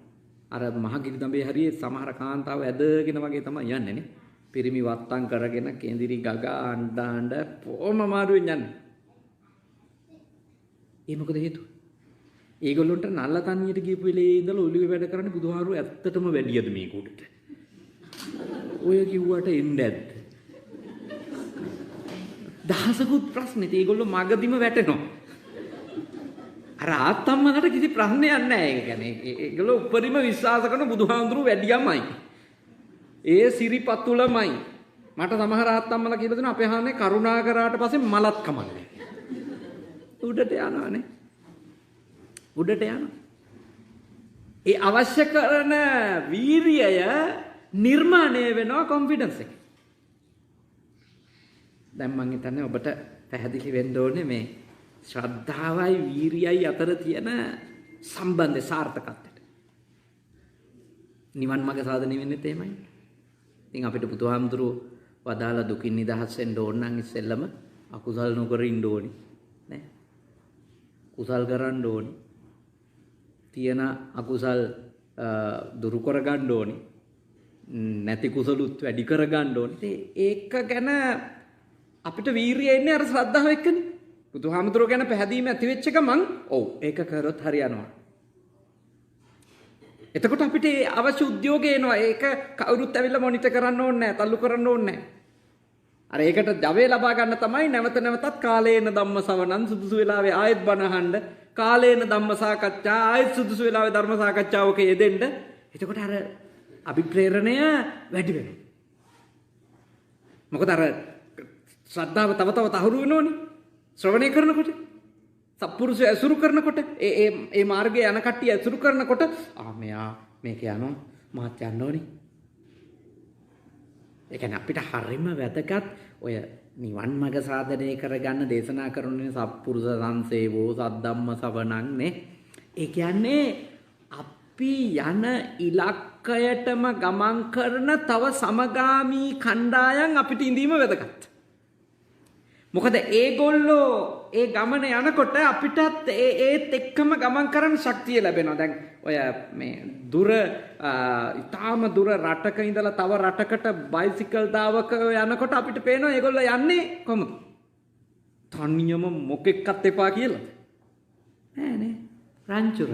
අර මහගිරි දඹේ හරියේ සමහර කාන්තාව ඇදගෙන වගේ තමයි යන්නේ නේ. පිරිමි වත්තම් කරගෙන කේන්දිරි ගගා අඬ පොම මාරුවෙන් යන්නේ. ඒ මොකද හේතුව? ඒගොල්ලන්ට නල්ල තනියට ගියපු වෙලේ ඉඳලා ඔළුවේ වැඩ කරන්නේ බුදුහාරු ඇත්තටම වැඩියද මේ කුඩට? ඔය කිව්වට එන්නේ නැද්ද? දහසකුත් ප්‍රශ්නේ ඒගොල්ලෝ මගදීම වැටෙනවා. අර ආත්තම්මලට කිසි ප්‍රශ්නයක් නැහැ ඒක ගැන. ඒගොල්ලෝ උපරිම විශ්වාස කරන බුදුහාඳුරු වැඩියමයි. ඒ සිරිපතුලමයි. මට සමහර ආත්තම්මලා කියලා දෙනවා අපේ හානේ කරුණා කරාට පස්සේ මලත් කමන්නේ. උඩට යනවානේ. උඩට යනවා. ඒ අවශ්‍ය කරන වීරියය නිර්මාණය වෙනවා කොන්ෆිඩන්ස් එක. දැන් මම හිතන්නේ ඔබට පැහැදිලි වෙන්න ඕනේ මේ ශ්‍රද්ධාවයි වීරියයි අතර තියෙන සම්බන්ධය සාර්ථකත්වයට. නිවන් මඟ සාධනය වෙන්නේත් එහෙමයි. ඉතින් අපිට බුදුහාමුදුරුවෝ වදාලා දුකින් නිදහස් වෙන්න ඕන නම් ඉස්සෙල්ලම අකුසල් නොකර ඉන්න ඕනේ. නේ? කුසල් කරන්න ඕනේ. තියෙන අකුසල් දුරු කර ගන්න ඕනේ. නැති කුසලුත් වැඩි කරගන්න ඕනේ. ඒක ගැන අපිට වීරිය එන්නේ අර ශ්‍රද්ධාව එක්කනේ. බුදුහාමුදුරුවෝ ගැන පැහැදීම ඇති වෙච්ච ගමන් ඔව් ඒක කරොත් හරියනවා. එතකොට අපිට අවශ්‍ය උද්‍යෝගය එනවා. ඒක කවුරුත් ඇවිල්ලා මොනිටර් කරන්න ඕනේ නැහැ, තල්ලු කරන්න ඕනේ නැහැ. අර ඒකට ජවය ලබා ගන්න තමයි නැවත නැවතත් කාලේන ධම්ම ශ්‍රවණං සුදුසු වෙලාවේ ආයෙත් බණ අහන්න, කාලේන ධම්ම සාකච්ඡා ආයෙත් සුදුසු වෙලාවේ ධර්ම සාකච්ඡාවක යෙදෙන්න. එතකොට අර අභිප්‍රේරණය වැඩි වෙනවා. මොකද අර ශ්‍රද්ධාව තව තව තහවුරු වෙනෝනේ. ශ්‍රවණය කරනකොට, සත්පුරුෂය ඇසුරු කරනකොට, ඒ මාර්ගයේ යන කට්ටිය ඇසුරු කරනකොට මෙයා මේක යනවා මාත් යන්න ඕනේ. ඒ කියන්නේ අපිට හරිම වැදගත් ඔය නිවන් මඟ සාධනය කරගන්න දේශනා කරන්නේ සත්පුරුෂ සංසේවෝ සද්ධම්ම ශ්‍රවණං නේ. ඒ කියන්නේ අපි යන ඉලක්කයටම ගමන් කරන තව සමගාමී කණ්ඩායම් අපිට ඉඳීම වැදගත්. මොකද ඒගොල්ලෝ ඒ ගමන යනකොට අපිටත් ඒත් එක්කම ගමන් කරන්න ශක්තිය ලැබෙනවා. දැන් ඔය මේ දුර ඊටාම දුර රටක ඉඳලා තව රටකට බයිසිකල් දාවක යනකොට අපිට පේනවා ඒගොල්ලෝ යන්නේ කොහොමද? තනියම මොකෙක්වත් එපා කියලා. නෑ රංචු.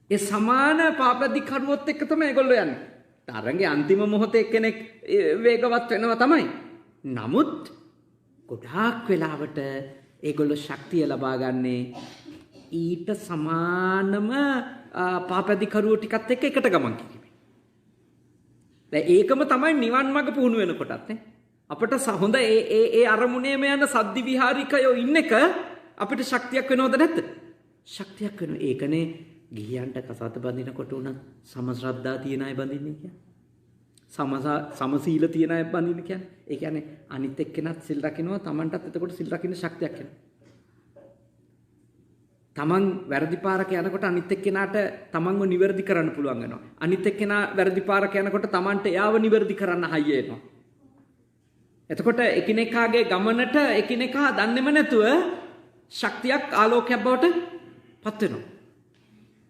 ඒ සමාන පාපදි කරුවොත් එක්ක තමයි ඒගොල්ලෝ යන්නේ. තරංගේ අන්තිම මොහොතේ කෙනෙක් වේගවත් වෙනවා තමයි. නමුත් ගොඩාක් වෙලාවට ඒගොල්ලෝ ශක්තිය ලබා ගන්නේ ඊට සමානම පාපදිකරුවෝ ටිකත් එක්ක එකට ගමන් කිරීමෙන්. දැන් ඒකම තමයි නිවන් මඟ පුහුණු වෙනකොටත් නේ. අපිට හොඳ ඒ අරමුණේම යන සද්දි විහාරිකයෝ ඉන්න එක අපිට ශක්තියක් වෙනවද නැද්ද? ශක්තියක් වෙනවා. ඒකනේ ගිහියන්ට කසාත බඳිනකොට උනත් සමශ්‍රද්ධා තියන අය බඳින්නේ කියන්නේ. සමසීල තියන අය බඳින්න කියන්නේ. ඒ කියන්නේ අනිත් එක්කෙනත් සිල් රකින්නවා, Tamanටත් එතකොට සිල් රකින්න ශක්තියක් එනවා. Taman වැරදි පාරක යනකොට අනිත් එක්කෙනාට Tamanව නිවැරදි කරන්න පුළුවන් වෙනවා. අනිත් එක්කෙනා වැරදි පාරක යනකොට Tamanට එයාව නිවැරදි කරන්න හයිය එනවා. එතකොට එකිනෙකාගේ ගමනට එකිනෙකා දන්නේම නැතුව ශක්තියක් ආලෝකයක් බවට පත් වෙනවා.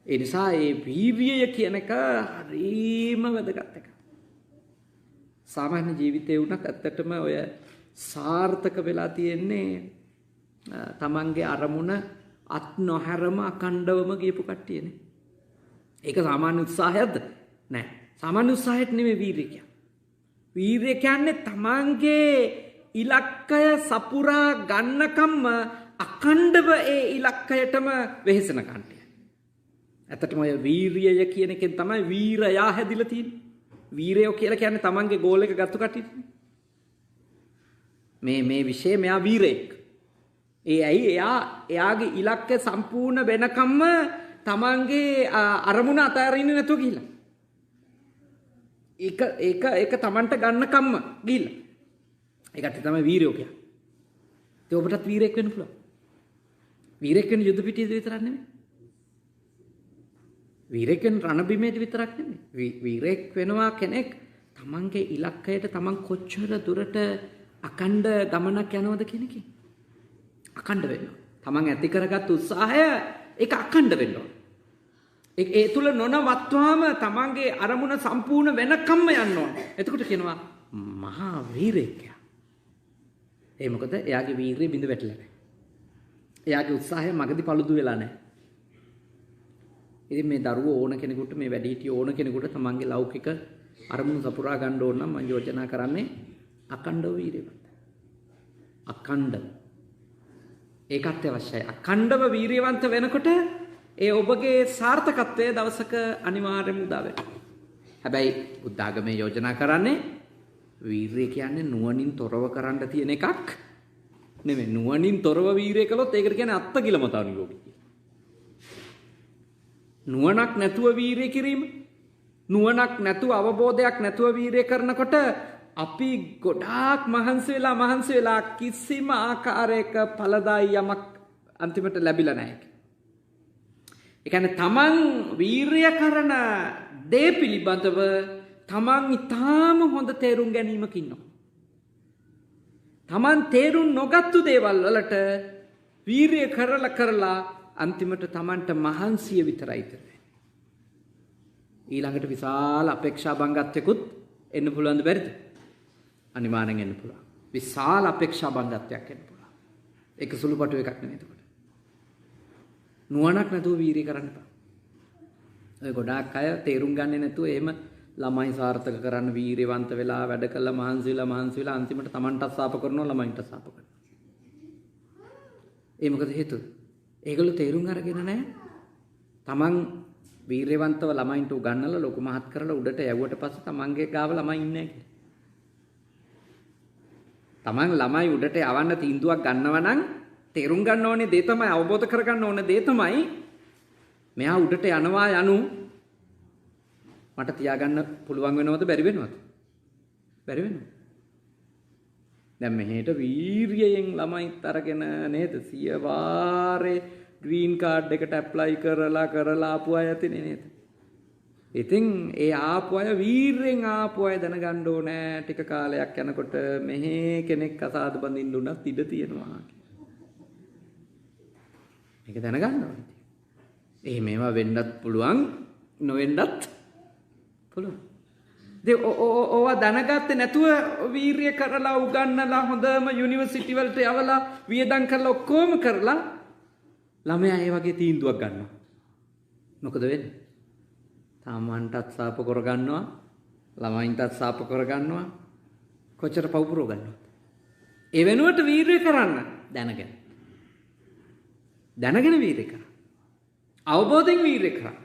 ඒ නිසා මේ වීර්යය කියන එක හරිම වැදගත් එකක්. සාමාන්‍ය ජීවිතේ වුණත් ඇත්තටම ඔය සාර්ථක වෙලා තියෙන්නේ තමන්ගේ අරමුණ අත් නොහැරම අකණ්ඩවම ගියපු කට්ටියනේ. ඒක සාමාන්‍ය උත්සාහයක්ද? නෑ. සාමාන්‍ය උත්සාහයක් නෙමෙයි වීර්යය කියන්නේ. වීර්යය කියන්නේ තමන්ගේ ඉලක්කය සපුරා ගන්නකම්ම අකණ්ඩව ඒ ඉලක්කයටම වෙහෙසෙන කන්ටය. ඇත්තටම ඔය වීර්යය කියන එකෙන් තමයි වීරයා හැදිලා තියෙන්නේ. වීරයෝ කියලා කියන්නේ තමන්ගේ ගෝල් එක ගත්ත කට්ටිය. මේ විශේෂ මෙයා වීරයෙක්. ඇයි එයාගේ ඉලක්කය සම්පූර්ණ වෙනකම්ම තමන්ගේ අරමුණ අතාරින්නේ නැතුව ගිහිල්ලා. ඒක තමන්ට ගන්නකම්ම ගිහිල්ලා. ඒකට තමයි වීරයෝ කියන්නේ. ඒ ඔබටත් වීරයෙක් වෙන්න පුළුවන්. වීරයෙක් වෙන්න යුද පිටියේ විතරක් නෙමෙයි. වීරයෙක් වෙන රණබිමේදී විතරක් නෙමෙයි. වීරයෙක් වෙනවා කෙනෙක් තමන්ගේ ඉලක්කයට තමන් කොච්චර දුරට අකණ්ඩ ගමනක් යනවද කියන එකේ. අකණ්ඩ වෙනවා. තමන් ඇති කරගත් උත්සාහය ඒක අකණ්ඩ වෙනවා. ඒ තුල නොනවත්වාම තමන්ගේ අරමුණ සම්පූර්ණ වෙනකම්ම යන්න ඕන. එතකොට කියනවා මහා වීරයෙක්. ඒ මොකද එයාගේ වීරිය බිඳ වැටලා නැහැ. එයාගේ උත්සාහය මගදී paludu වෙලා නැහැ. ඉතින් මේ දරුවෝ ඕන කෙනෙකුට මේ වැඩිහිටියෝ ඕන කෙනෙකුට තමන්ගේ ලෞකික අරමුණු සපුරා ගන්න ඕන නම් මම යෝජනා කරන්නේ අකණ්ඩව වීරියවන්ත. අකණ්ඩව. ඒකත් අවශ්‍යයි. අකණ්ඩව වීරියවන්ත වෙනකොට ඒ ඔබගේ සාර්ථකත්වය දවසක අනිවාර්යයෙන්ම උදා වෙනවා. හැබැයි බුද්ධ ආගමේ යෝජනා කරන්නේ වීරිය කියන්නේ නුවණින් තොරව කරන්න තියෙන එකක් නෙමෙයි. නුවණින් තොරව වීරිය කළොත් ඒකට කියන්නේ අත්තකිලමතානුയോഗී. නුවණක් නැතුව වීරිය කිරීම, නුවණක් නැතුව අවබෝධයක් නැතුව වීරිය කරනකොට අපි ගොඩාක් මහන්සි වෙලා කිසිම ආකාරයක ඵලදායි යමක් අන්තිමට ලැබිලා නැහැ. ඒ කියන්නේ තමන් වීරිය කරන දේ පිළිබඳව තමන් ඊටාම හොඳ තේරුම් ගැනීමක ඉන්නවා. තමන් තේරුම් නොගත්තු දේවල් වලට වීරිය කරලා අන්තිමට තමන්ට මහන්සිය විතරයි ඉතුරු වෙන්නේ. ඊළඟට විශාල අපේක්ෂා බංගත්වයකුත් එන්න පුළුවන්ද බැරිද? අනිවාර්යෙන් එන්න පුළුවන්. විශාල අපේක්ෂා බංගත්වයක් එන්න පුළුවන්. ඒක සුළුපටු එකක් නෙමෙයි එතකොට. නුවණක් නැතුව වීරිය කරන්න එපා. ඔය ගොඩාක් අය තේරුම් ගන්නේ නැතුව එහෙම ළමයි සාර්ථක කරන්න වීරියවන්ත වෙලා වැඩ කළා මහන්සි වෙලා අන්තිමට Tamanටත් සාප කරනවා ළමයින්ට සාප කරනවා. ඒ මොකද හේතුව? ඒගොල්ලෝ තේරුම් අරගෙන නැහැ. Taman වීරියවන්තව ළමයින්ට උගන්වලා ලොකු මහත් කරලා උඩට යවුවට පස්සේ Tamanගේ ගාව ළමයි ඉන්නේ නැහැ. Taman ළමයි උඩට යවන්න තීන්දුවක් ගන්නවා නම් තේරුම් ගන්න ඕනේ දේ තමයි අවබෝධ කරගන්න ඕනේ දේ තමයි මෙයා උඩට යනවා යනු මට තියාගන්න පුළුවන් වෙනවද බැරි වෙනවද? බැරි වෙනවා. දැන් මෙහෙට වීරියෙන් ළමයිත් අරගෙන නේද 100 වාරේ ග්‍රීන් කාඩ් එකට ඇප්ලයි කරලා ආපු අය ඇතිනේ නේද? ඉතින් ඒ ආපු අය වීරියෙන් ආපු අය දැනගන්න ඕනේ ටික කාලයක් යනකොට මෙහෙ කෙනෙක් අසාද බඳින්න උනත් ඉඩ තියෙනවා. මේක දැනගන්න ඕනේ. එහෙම ඒවා වෙන්නත් පුළුවන් නොවෙන්නත් පුළුවන්. ඕවා දැනගත්තේ නැතුව වීරිය කරලා උගන්නලා හොඳම යුනිවර්සිටි වලට යවලා වියදම් කරලා ඔක්කොම කරලා ළමයා ඒ වගේ තීන්දුවක් ගන්නවා. මොකද වෙන්නේ? තමන්ටත් සාප කරගන්නවා ළමයින්ටත් සාප කරගන්නවා කොච්චර පවුපුරව ගන්නවද? ඒ වෙනුවට වීරිය කරන්න දැනගෙන වීරිය කරන්න. අවබෝධයෙන් වීරිය කරන්න.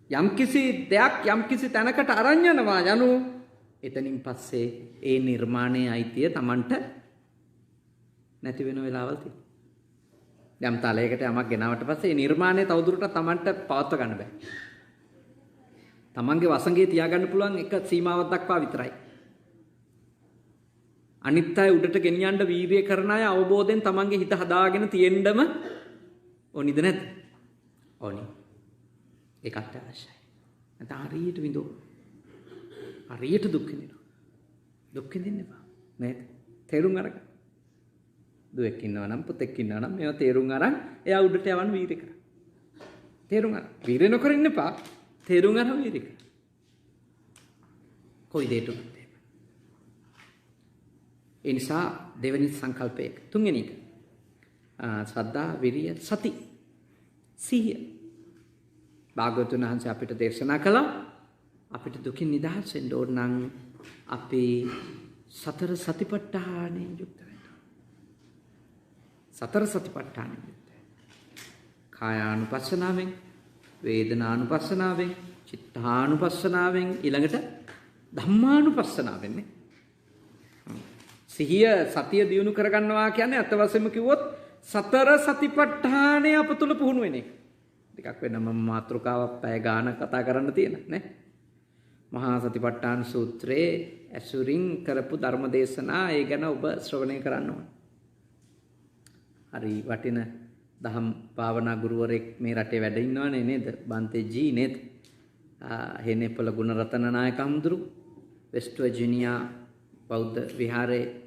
යම්කිසි දෙයක් යම්කිසි තැනකට අරන් යනවා යනු එතනින් පස්සේ ඒ නිර්මාණයේ අයිතිය Tamanට නැති වෙන වෙලාවල් තියෙනවා. යම් තලයකට යමක් ගෙනාවට පස්සේ ඒ නිර්මාණය තවදුරටත් Tamanට පවත්ව ගන්න බෑ. Tamanගේ වසඟේ තියාගන්න පුළුවන් එක සීමාවක් දක්වා විතරයි. අනිත් අය උඩට ගෙනියන්න වීරිය කරන අය අවබෝධයෙන් Tamanගේ හිත හදාගෙන තියෙන්නම ඕනිද නැද්ද? ඕනි. ඒකට අවශ්‍යයි. නැත්නම් හරියට විඳෝ. හරියට දුක් විඳිනවා. දුක් විඳින්න එපා. නේද? තේරුම් අරගන්න. දුවෙක් ඉන්නවා නම් පුතෙක් ඉන්නවා නම් මේවා තේරුම් අරන් එයා උඩට යවන්න වීරිය කරා. තේරුම් අරන්. වීරිය නොකර ඉන්න එපා. තේරුම් අරන් වීරිය කරා. කොයි දෙයකට උනත් එහෙම. ඒ නිසා දෙවෙනි සංකල්පයක තුන්වෙනි එක. ශ්‍රද්ධා, විරිය, සති. සිහිය. භාග්‍යවතුන් වහන්සේ අපිට දේශනා කළා අපිට දුකින් නිදහස් වෙන්න ඕන නම් අපි සතර සතිපට්ඨානෙන් යුක්ත වෙන්න. සතර සතිපට්ඨානෙන් යුක්ත. කායානුපස්සනාවෙන්, වේදනානුපස්සනාවෙන්, චිත්තානුපස්සනාවෙන් ඊළඟට ධම්මානුපස්සනාවෙන් නේ. සිහිය සතිය දියුණු කරගන්නවා කියන්නේ අත වශයෙන්ම කිව්වොත් සතර සතිපට්ඨානය අප තුල පුහුණු වෙන එක. ටිකක් වෙනම මාතෘකාවක් පැය ගාන කතා කරන්න තියෙන නේ. මහා සතිපට්ඨාන සූත්‍රයේ ඇසුරින් කරපු ධර්ම දේශනා ඒ ගැන ඔබ ශ්‍රවණය කරන්න ඕන. හරි වටින දහම් භාවනා ගුරුවරයෙක් මේ රටේ වැඩ ඉන්නවනේ නේද? බන්තේජී නේද? හේනෙපොළ ගුණරතන නායක හඳුරු වෙස්ට් වර්ජිනියා බෞද්ධ විහාරයේ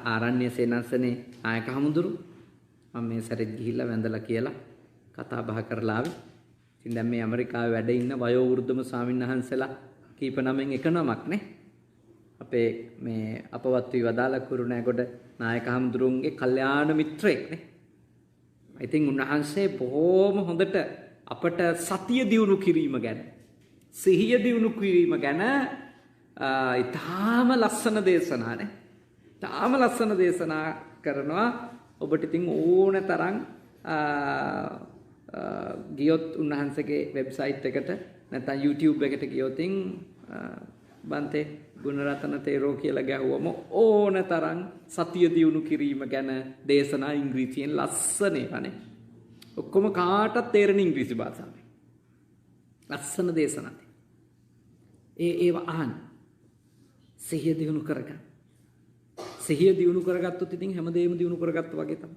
ආරණ්‍ය සේනාසනේ නායක හඳුරු මම මේ සැරේත් ගිහිල්ලා වැඳලා කියලා කතා බහ කරලා ආවේ. ඉතින් දැන් මේ ඇමරිකාවේ වැඩ ඉන්න වයෝ වෘද්ධම ස්වාමීන් වහන්සේලා කීප නමෙන් එක නමක් නේ. අපේ මේ අපවත් වී වදාළ කුරුණෑගොඩ නායක හඳුරුන්ගේ කල්යාණ මිත්‍රයෙක් නේ. ඉතින් උන්වහන්සේ බොහොම හොඳට අපට සතිය දියුණු කිරීම ගැන සිහිය දියුණු කිරීම ගැන ඊටාම ලස්සන දේශනා නේ. ඊටාම ලස්සන දේශනා කරනවා. ඔබට ඉතින් ඕන තරම් ගියොත් උන්වහන්සේගේ වෙබ්සයිට් එකට නැත්නම් YouTube එකට ගියොත් බන්තේ ගුණරතන තේරෝ කියලා ගැහුවම ඕන තරම් සතිය දියුණු කිරීම ගැන දේශනා ඉංග්‍රීසියෙන් ලස්සන ඒවානේ. ඔක්කොම කාටත් තේරෙන ඉංග්‍රීසි භාෂාවෙන්. ලස්සන දේශනා. ඒව අහන්න. සිහිය දියුණු කරගන්න. සිහිය දියුණු කරගත්තොත් ඉතින් හැමදේම දියුණු කරගත්තා වගේ තමයි.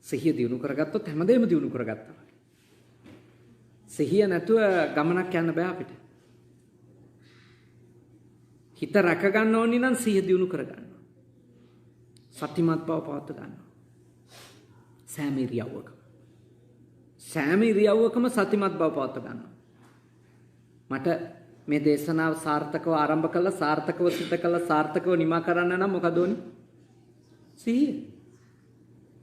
සිහිය දියුණු කරගත්තොත් හැමදේම දියුණු කරගත්තා වගේ. සිහිය නැතුව ගමනක් යන්න බෑ අපිට. හිත රැක ගන්න ඕනි නම් සිහිය දියුණු කරගන්න. සතිමත් බව පවත්ව ගන්න. සෑම ඉරියව්වකම සතිමත් බව පවත්ව ගන්න. මට මේ දේශනාව සාර්ථකව ආරම්භ කළා සාර්ථකව සිද්ධ කළා සාර්ථකව නිමා කරන්න නම් මොකද ඕනේ? සිහිය.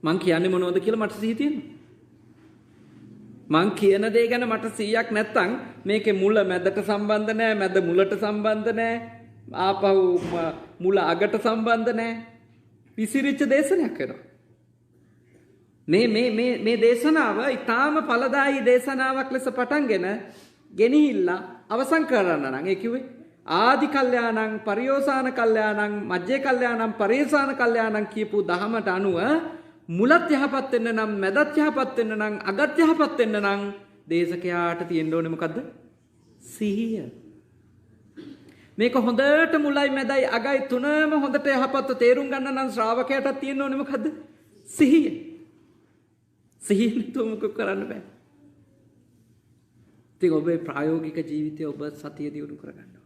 මං කියන්නේ මොනවද කියලා මට සිහිය තියෙනවා. මං කියන දේ ගැන මට 100ක් නැත්තම් මේකේ මුල මැදට සම්බන්ධ නැහැ මැද මුලට සම්බන්ධ නැහැ ආපහු මුල අගට සම්බන්ධ නැහැ විසිරිච්ච දේශනයක් වෙනවා. මේ දේශනාව ඊටාම ඵලදායී දේශනාවක් ලෙස පටන්ගෙන ගෙනහිල්ලා අවසන් කරන්න නම් ඒ කිව්වේ ආදි කල්යාණං පරියෝසాన කල්යාණං මජ්ජේ කල්යාණං පරියෝසాన කල්යාණං කියපු දහමට අනුව මුලත් යහපත් වෙන්න නම් මැදත් යහපත් වෙන්න නම් අගත් යහපත් වෙන්න නම් දේශකයාට තියෙන්න ඕනේ මොකද්ද? සිහිය. මේක හොඳට මුලයි මැදයි අගයි තුනම හොඳට යහපත්ව තේරුම් ගන්න නම් ශ්‍රාවකයාට තියෙන්න ඕනේ මොකද්ද? සිහිය. සිහිය නැතුව මොකක් කරන්න බෑ. ඉතින් ඔබේ ප්‍රායෝගික ජීවිතය ඔබ සතිය දියුණු කරගන්න ඕනේ.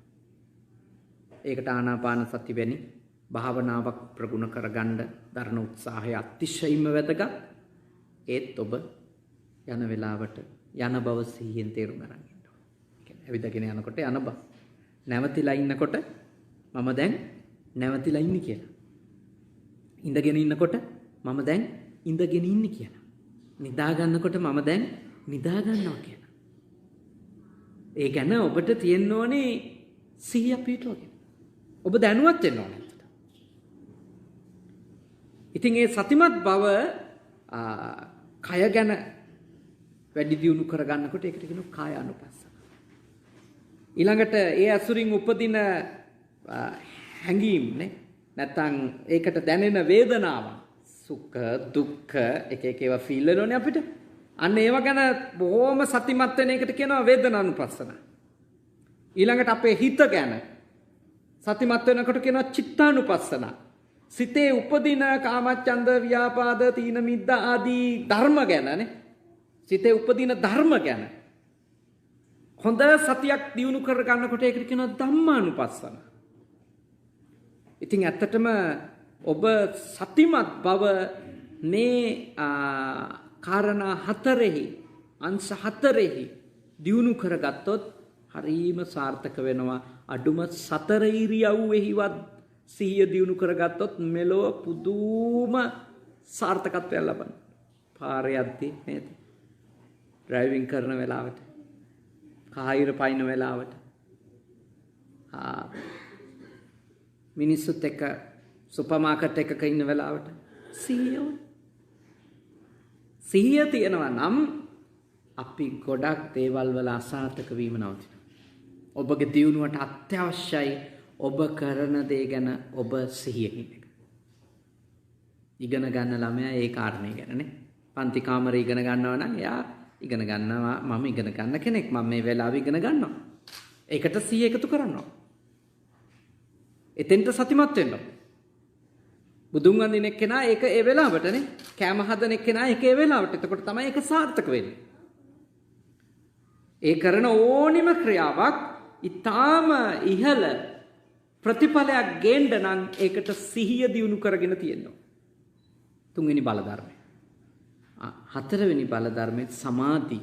ඒකට ආනාපාන සති වෙනි භාවනාවක් ප්‍රගුණ කරගන්න දරන උත්සාහය අතිශයින්ම වැදගත්. ඒත් ඔබ යන වෙලාවට යන බව සිහියෙන් තේරුම් ගන්න ඕනේ. කියන්නේ ඇවිදගෙන යනකොට යන බව. නැවතිලා ඉන්නකොට මම දැන් නැවතිලා ඉන්නේ කියලා. ඉඳගෙන ඉන්නකොට මම දැන් ඉඳගෙන ඉන්නේ කියලා. නිදා ගන්නකොට මම දැන් නිදා ගන්නවා කියලා. ඒ ගැන ඔබට තියෙන්න ඕනේ සිහිය පිටවගෙන. ඔබ දැනුවත් වෙන්න ඕනේ. ඉතින් ඒ සතිමත් බව කය ගැන වැඩි දියුණු කරගන්නකොට ඒකට කියනවා කාය අනුපස්සන. ඊළඟට ඒ අසුරින් උපදින හැඟීම් නේ නැත්තම් ඒකට දැනෙන වේදනාව සුඛ දුක්ඛ එක එක ඒවා ෆීල් වෙනෝනේ අපිට. අන්න ඒව ගැන බොහොම සතිමත් වෙන එකට කියනවා වේදනානුපස්සන. ඊළඟට අපේ හිත ගැන සතිමත් වෙනකොට කියනවා චිත්තානුපස්සන. සිතේ උපදින කාමච්ඡන්ද ව්‍යාපාද තීන මිද්ද ආදී ධර්ම ගැනනේ. සිතේ උපදින ධර්ම ගැන හොඳ සතියක් දියුණු කර ගන්නකොට ඒකට කියනවා ධම්මානුපස්සන. ඉතින් ඇත්තටම ඔබ සතිමත් බව මේ කාරණා හතරෙහි අංශ හතරෙහි දියුණු කරගත්තොත් හරීම සාර්ථක වෙනවා. අඩුම 4 ඉරියව්වෙහිවත් සිහිය දියුණු කරගත්තොත් මෙලොව පුදුම සාර්ථකත්වයක් ලබන්න. පාරේ යද්දී නේද? ඩ්‍රයිවිං කරන වෙලාවට, කාහිර පයින්න වෙලාවට, මිනිස්සුත් එක්ක සුපර් මාකට් එකක ඉන්න වෙලාවට සිහිය තියෙනවා නම් අපි ගොඩක් දේවල් වල අසාර්ථක වීම නවතිනවා. ඔබගේ දියුණුවට අත්‍යවශ්‍යයි ඔබ කරන දේ ගැන ඔබ සිහියෙන් ඉන්න. ඉගෙන ගන්න ළමයා ඒ කාරණේ ගැනනේ. පන්ති කාමරේ ඉගෙන ගන්නවා නම් එයා ඉගෙන ගන්නවා මම ඉගෙන ගන්න කෙනෙක්. මම මේ වෙලාවේ ඉගෙන ගන්නවා. ඒකට සිහිය එකතු කරනවා. එතෙන්ට සතිමත් වෙන්න. බුදුන් වඳින එක්කෙනා ඒක ඒ වෙලාවටනේ. කැම හදන එක්කෙනා ඒක ඒ වෙලාවට. එතකොට තමයි ඒක සාර්ථක වෙන්නේ. ඒ කරන ඕනිම ක්‍රියාවක් ඊටාම ඉහළ ප්‍රතිඵලයක් ගේන්න නම් ඒකට සිහිය දියුණු කරගෙන තියෙනවා. තුන්වෙනි බල ධර්මය. හතරවෙනි බල ධර්මයේ සමාධි.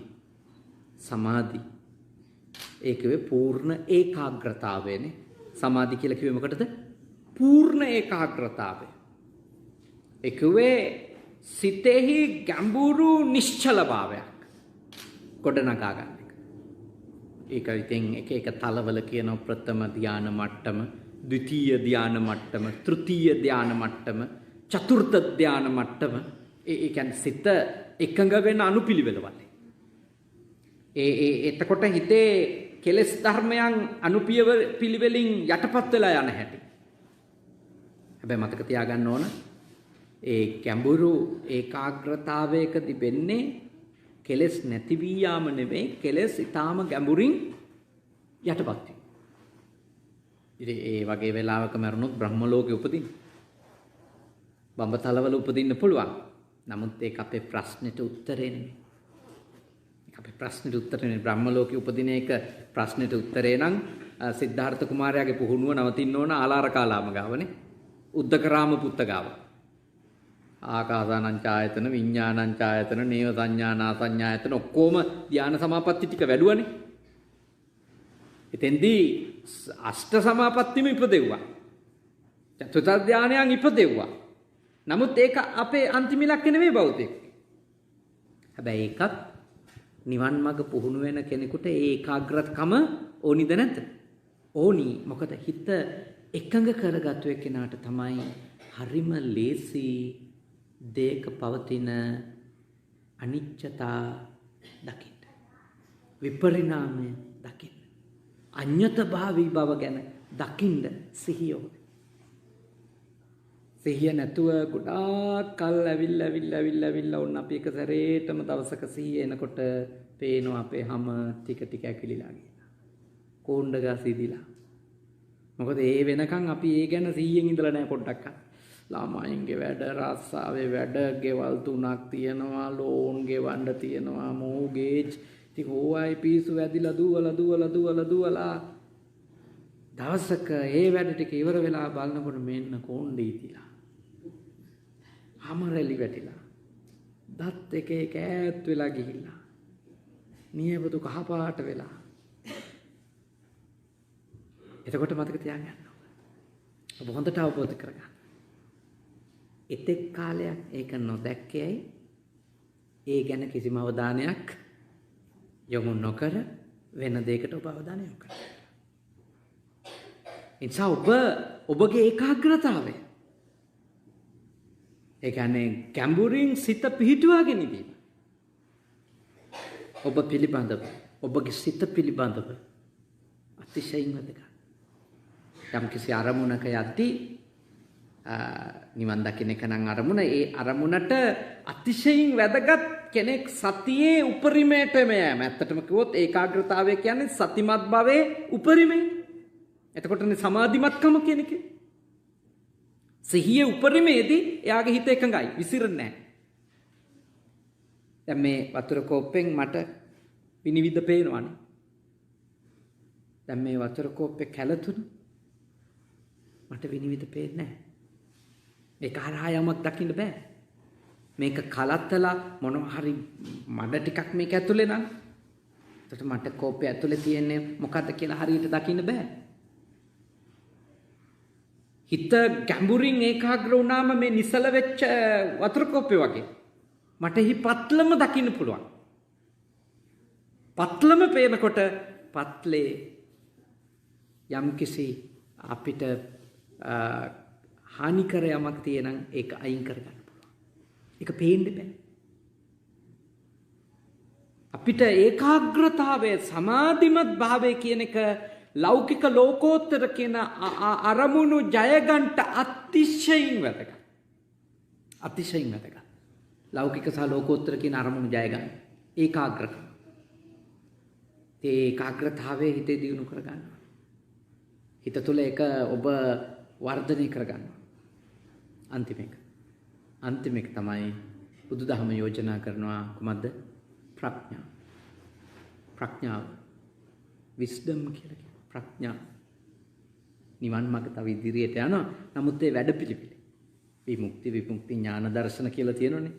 ඒකේ පූර්ණ ඒකාග්‍රතාවයනේ. සමාධි කියලා කිව්වේ මොකටද? පූර්ණ ඒකාග්‍රතාවය. ඒකේ සිතෙහි ගැඹුරු නිශ්චල භාවයක් ගොඩනගා ගන්න එක. ඒක ඉතින් එක තලවල කියන ප්‍රථම ධාන මට්ටම, ද්විතීය ධාන මට්ටම, තෘතීය ධාන මට්ටම, චතුර්ථ ධාන මට්ටම. ඒ කියන්නේ සිත එකඟ වෙන අනුපිළිවෙලවල. එතකොට හිතේ කෙලෙස් ධර්මයන් අනුපිළිවෙලින් යටපත් වෙලා යන හැටි. හැබැයි මතක තියාගන්න ඕන ඒ ගැඹුරු ඒකාග්‍රතාවයකදී වෙන්නේ කෙලෙස් නැති වී යාම නෙවෙයි, කෙලෙස් ඊටාම ගැඹුරින් යටපත් වීම. ඉතින් ඒ වගේ වෙලාවක මරුණොත් බ්‍රහ්ම ලෝකෙ උපදින්න. බඹතලවල උපදින්න පුළුවන්. නමුත් ඒක අපේ ප්‍රශ්නෙට උත්තරේ නෙවෙයි. ඒක අපේ ප්‍රශ්නෙට උත්තරේ නෙවෙයි. බ්‍රහ්ම ලෝකෙ උපදින එක ප්‍රශ්නෙට උත්තරේ නම් සිද්ධාර්ථ කුමාරයාගේ පුහුණුව නවතින්න ඕන ආලාරකාලාම ගාවනේ. උද්දකරාම පුත්ත ගාව. ආකාසානං ඡායතන විඥානං ඡායතන නේව සංඥානා සංඥායතන ඔක්කොම ධානා සමාපatti ටික වැඩුවනේ. එතෙන්දී අෂ්ට සමාපත්තියම ඉපදෙව්වා. චතුර්ථ ධානයන් ඉපදෙව්වා. නමුත් ඒක අපේ අන්තිම ඉලක්කය නෙවෙයි බෞද්ධයෙක්. හැබැයි ඒකත් නිවන් මඟ පුහුණු වෙන කෙනෙකුට ඒ ඒකාග්‍රකම ඕනිද නැද්ද? ඕනි. මොකද හිත එකඟ කරගත්තු එක්කෙනාට තමයි හරිම ලේසි දේක පවතින අනිච්චතා දකින්න. විපරිණාමය දකින්න. අඤ්ඤතභාවී බව ගැන දකින්න සිහිය ඕනේ. සිහිය නැතුව ගොඩාක් කල් ඇවිල්ලා ඔන්න අපි එක සැරේටම දවසක සිහිය එනකොට පේනවා අපේ හැම ටික ටික ඇකිලිලා ගියා. කොණ්ඩ ගසිදිලා. මොකද ඒ වෙනකන් අපි ඒ ගැන සිහියෙන් ඉඳලා නැහැ පොඩ්ඩක්. ළමයින්ගේ වැඩ රස්සාවේ වැඩ ගෙවල් 3ක් තියෙනවා, ලෝන් ගෙවන්න තියෙනවා, මෝගේජ් ඉතින් ඕයි පිස්සු වැදිලා දුවලා දවසක ඒ වැඩ ටික ඉවර වෙලා බලනකොට මෙන්න කොණ්ඩේ ඉතිලා. හැමරලි වැටිලා. දත් එක ඈත් වෙලා ගිහිල්ලා. නියපොතු කහපාට වෙලා. එතකොට මතක තියාගන්න ඕන. ඔබ හොඳට අවබෝධ කරගන්න. එතෙක් කාලයක් ඒක නොදැක්කේයි ඒ ගැන කිසිම අවධානයක් යොමු නොකර වෙන දෙයකට ඔබ අවධානය යොමු කරන්න. එනිසා ඔබගේ ඒකාග්‍රතාවය ඒ කියන්නේ ගැඹුරින් සිත පිහිටුවාගෙන ඉඳීම. ඔබ පිළිබඳව ඔබගේ සිත පිළිබඳව අතිශයින් වැදගත්. යම් කිසි අරමුණක යද්දී නිවන් දකින්න එක නම් අරමුණ. ඒ අරමුණට අතිශයින් වැදගත් කෙනෙක් සතියේ උපරිමයටම යෑම. ඇත්තටම කිව්වොත් ඒකාග්‍රතාවය කියන්නේ සතිමත් භවයේ උපරිමය. එතකොටනේ සමාධිමත්කම කියන එක. සිහියේ උපරිමයේදී එයාගේ හිත එකඟයි, විසිරෙන්නේ නැහැ. දැන් මේ වතුර කෝප්පෙන් මට විනිවිද පේනවනේ. දැන් මේ වතුර කෝප්පේ කැළතුන මට විනිවිද පේන්නේ නැහැ. මේක හරහා යමක් දකින්න බෑ. මේක කලත්තලා මොනවා හරි මඩ ටිකක් මේක ඇතුලේ නම් එතකොට මට කෝප්පේ ඇතුලේ තියෙන්නේ මොකද්ද කියලා හරියට දකින්න බෑ. හිත ගැඹුරින් ඒකාග්‍ර වුණාම මේ නිසල වෙච්ච වතුර කෝප්පේ වගේ මට එහි පත්ලම දකින්න පුළුවන්. පත්ලම පේනකොට පත්ලේ යම්කිසි අපිට හානිකර යමක් තියෙනම් ඒක අයින් කරගන්න පුළුවන්. ඒක පේන්නේ බෑ. අපිට ඒකාග්‍රතාවය සමාධිමත් භාවය කියන එක ලෞකික ලෝකෝත්තර කියන අරමුණු ජයගන්ට අතිශයින් වැදගත්. අතිශයින් වැදගත්. ලෞකික සහ ලෝකෝත්තර කියන අරමුණු ජයගන්න. ඒකාග්‍රකම. ඒ ඒකාග්‍රතාවයේ හිතේ දියුණු කරගන්නවා. හිත තුළ ඒක ඔබ වර්ධනය කරගන්නවා. අන්තිම එක තමයි බුදුදහම යෝජනා කරනවා කුමක්ද? ප්‍රඥාව. විස්ඩම් කියලා කියනවා. ප්‍රඥාව. නිවන් මාර්ග තව ඉදිරියට යනවා. නමුත් ඒ වැඩපිළිවෙල. විමුක්ති විමුක්ති ඥාන දර්ශන කියලා තියෙනෝනේ.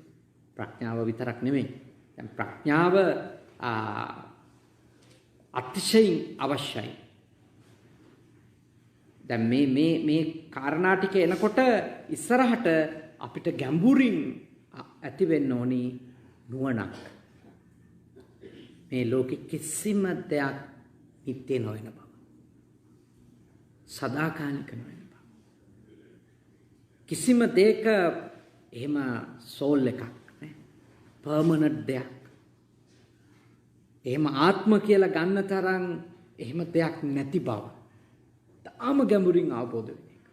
ප්‍රඥාව විතරක් නෙමෙයි. දැන් ප්‍රඥාව අතිශයින් අවශ්‍යයි. දැන් මේ කාරණා ටික එනකොට ඉස්සරහට අපිට ගැඹුරින් ඇති වෙන්න ඕනි නුවණක්. මේ ලෝකෙ කිසිම දෙයක් නිත්‍ය නොවන බව. සදාකාලික නොවන බව. කිසිම දෙයක එහෙම සෝල් එකක් නෑ. පර්මනන්ට් දෙයක්. එහෙම ආත්ම කියලා ගන්න තරම් එහෙම දෙයක් නැති බව. තාම ගැඹුරින් අවබෝධ වෙන එක.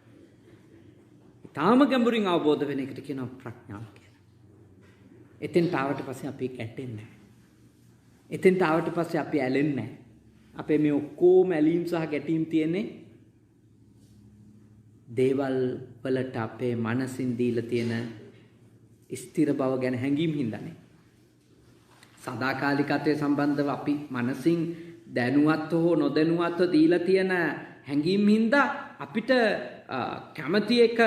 තාම ගැඹුරින් අවබෝධ වෙන එකට කියනවා ප්‍රඥාව කියලා. එතෙන්ට ආවට පස්සේ අපි කැටෙන්නේ නැහැ. එතෙන්ට ආවට පස්සේ අපි ඇලෙන්නේ නැහැ. අපේ මේ ඔක්කොම ඇලීම් සහ ගැටීම් තියෙන්නේ දේවල් වලට අපේ මනසින් දීලා තියෙන ස්ථිර බව ගැන හැඟීම් හින්දානේ. සදාකාලිකත්වයේ සම්බන්ධව අපි මනසින් දැනුවත් හෝ නොදැනුවත්ව දීලා තියෙන හැඟීම් හින්දා අපිට කැමැති එක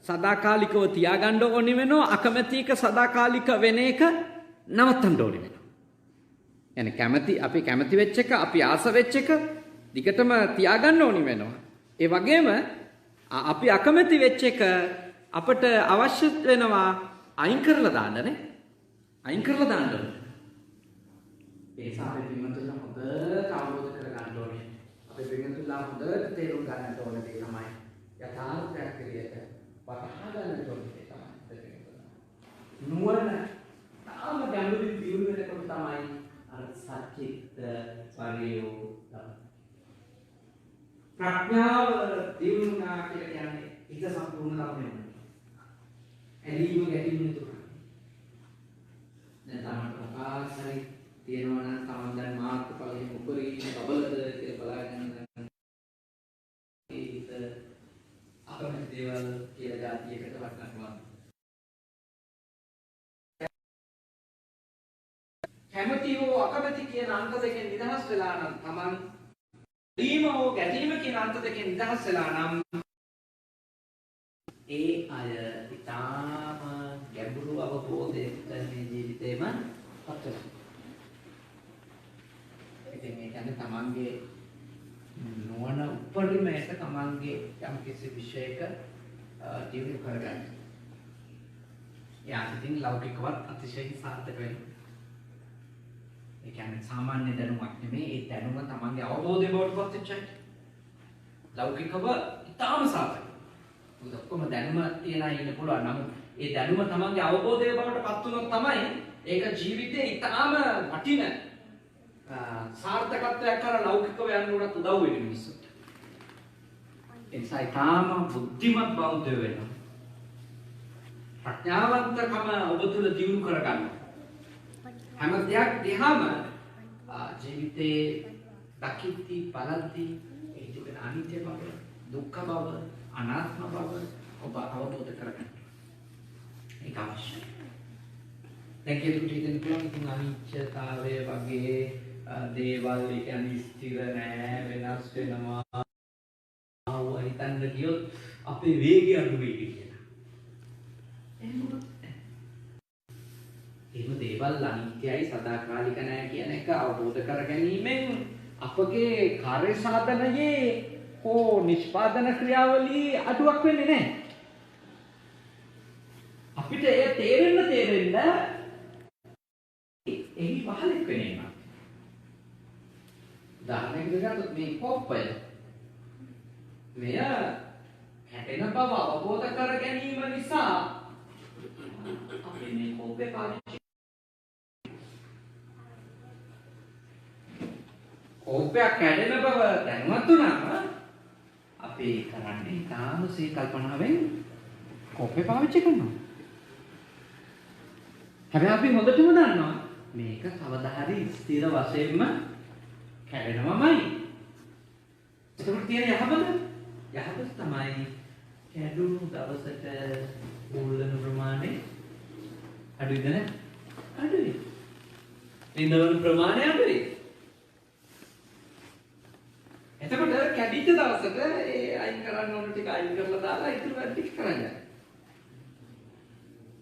සදාකාලිකව තියාගන්න ඕනේ වෙනවා, අකමැති එක සදාකාලික වෙන එක නවත්තන්න ඕනේ වෙනවා. يعني අපි කැමැති වෙච්ච එක, අපි ආස වෙච්ච එක දිගටම තියාගන්න ඕනි වෙනවා. ඒ වගේම අපි අකමැති වෙච්ච එක අපට අවශ්‍ය වෙනවා අයින් කරලා දාන්න නේ. අයින් කරලා දාන්න ඕනේ. ඒ සාපේ පින්වතුන්ලා හොඳට අවබෝධ කරගන්න ඕනේ. අපේ පින්වතුන්ලා හොඳට තේරුම් ගන්න ඕනේ දේ තමයි යථාර්ථයක් විදියට වටහා ගන්න ඕනේ තමයි. නුවණ තාම ගැඹුරින් දියුණු වෙනකොට තමයි අර සත්‍චිත්ත පරියෝ ප්‍රඥාව දියුණුනා කියලා කියන්නේ ඉත සම්පූර්ණ ළමයි. ඇලීම ගැටීම නෙතුන. දැන් තමයි ආසයි තියෙනවා නම් තමන් දැන් මාර්ගඵලයේ උපරිම බබලද කියලා බලාගෙන ඒක අපේ දේවල් කියලා જાතියකට වටනවා. කැමැති හෝ අකමැති කියන අන්ත දෙකෙන් නිදහස් වෙලා නම් තමන් ඇලීම හෝ ගැටීම කියන අන්ත දෙකෙන් නිදහස් වෙලා නම් ඒ අය ඊටාම ගැඹුරු අවබෝධයකට මේ ජීවිතේම පත් වෙනවා. ඉතින් මේ කියන්නේ තමන්ගේ නුවණ උපරිමයට තමන්ගේ යම් කිසි විශේෂයක දියුණු කරගන්න. යාසිතින් ලෞකිකවත් අතිශයින් සාර්ථක වෙනවා. ඒ කියන්නේ සාමාන්‍ය දැනුමක් නෙමෙයි, ඒ දැනුම තමන්ගේ අවබෝධය බවට පත් වෙච්චයි. ලෞකිකව ඊටාම සාර්ථකයි. ඔක්කොම දැනුම තියලා ඉන්න පුළුවන්. නමුත් ඒ දැනුම තමන්ගේ අවබෝධය බවට පත් වුණොත් තමයි ඒක ජීවිතේ ඊටාම වටින සාර්ථකත්වයක් කර ලෞකිකව යන්න උනත් උදව් වෙන මිනිස්සුන්ට. ඒ නිසා ඊටාම බුද්ධිමත් බෞද්ධ වෙනවා. ප්‍රඥාවන්තකම ඔබ තුළ දියුණු කරගන්න. හැම දෙයක් දිහාම ජීවිතේ දකිද්දී බලද්දී ඒ ජීවිත අනිත්‍ය බව, දුක්ඛ බව, අනාත්ම බව ඔබ අවබෝධ කරගන්න. ඒක අවශ්‍යයි. දැන් කෙනෙකුට පුළුවන් අනිත්‍යතාවය වගේ දේවල් ඒ කියන්නේ ස්ථිර නෑ, වෙනස් වෙනවා. හිතන්න ගියොත් අපේ වේගය අඩු වෙයි කියලා. එහෙම දේවල් අනිත්‍යයි සදාකාලික නෑ කියන එක අවබෝධ කර ගැනීමෙන් අපගේ කාර්ය සාධනයේ හෝ නිෂ්පාදන ක්‍රියාවලියේ අඩුවක් වෙන්නේ නැහැ. අපිට ඒ තේරෙන්න එහි පහලක් වෙනවා. උදාහරණයකට ගත්තොත් මේ කොප්පය මෙය හැටෙන බව අවබෝධ කර ගැනීම නිසා අපි මේ කොප්පේ පාවිච්චි කොප්පයක් හැදෙන බව දැනුවත් වුණාම අපි කරන්නේ තාමසේ කල්පනාවෙන් කොප්පේ පාවිච්චි කරනවා. හැබැයි අපි හොඳටම දන්නවා මේක කවදා හරි ස්ථිර වශයෙන්ම කැඩෙනවමයි. ඒක තියෙන යහපත තමයි කැඩුණු දවසට මූලන ප්‍රමාණය අඩුයිද නැද්ද? අඩුයි. ඉන්ධන ප්‍රමාණය අඩුයි. එතකොට කැඩිච්ච දවසට ඒ අයින් කරන්න ඕන ටික අයින් කරලා දාලා ඉතුරු වැඩ ටික කරන්න.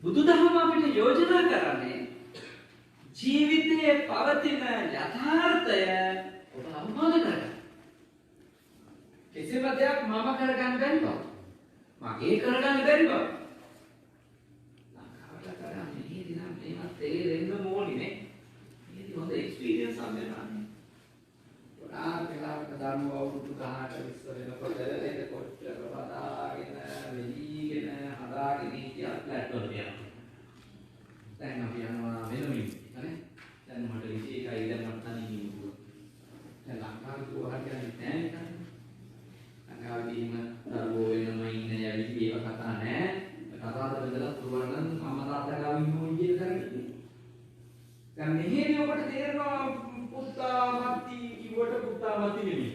බුදුදහම අපිට යෝජනා කරන්නේ ජීවිතයේ පවතින යථාර්ථය ඔබ අවබෝධ කරගන්න. කිසිම දෙයක් මම කරගන්න බැරි බව. මගේ කරගන්න බැරි බව. ලංකාවට කරන්නේ නේද නම් මේවත් තේරෙන්න ඕනේ නේ. මේක හොඳ එක්ස්පීරියන්ස් එකක් වෙනවා. වෙලාවක ධර්ම අවුරුදු 18 20 වෙනකොට එතකොට වදාගෙන වෙලීගෙන හදාගෙන හිටියා ප්ලැට්ෆෝම් එකේ. දැන් අපි යනවා වෙනමින් නේ. දැන් මට විශේෂයි දැන් මට තනියෙන් ඉන්න පුළුවන්. දැන් ලංකාවේ දුවහට යන්නේ නැහැ නේ. ලංකාවේදීම දරුවෝ වෙනම ඉන්න යවිලි ඒව කතා නැහැ. කතාවද බෙදලා පුළුවන් නම් මම තාත්තා ගාවින් මොයි කියලා කරන්නේ. දැන් මෙහෙදී ඔබට තේරෙනවා පුතා මති කිව්වට පුතා මති නෙමෙයි.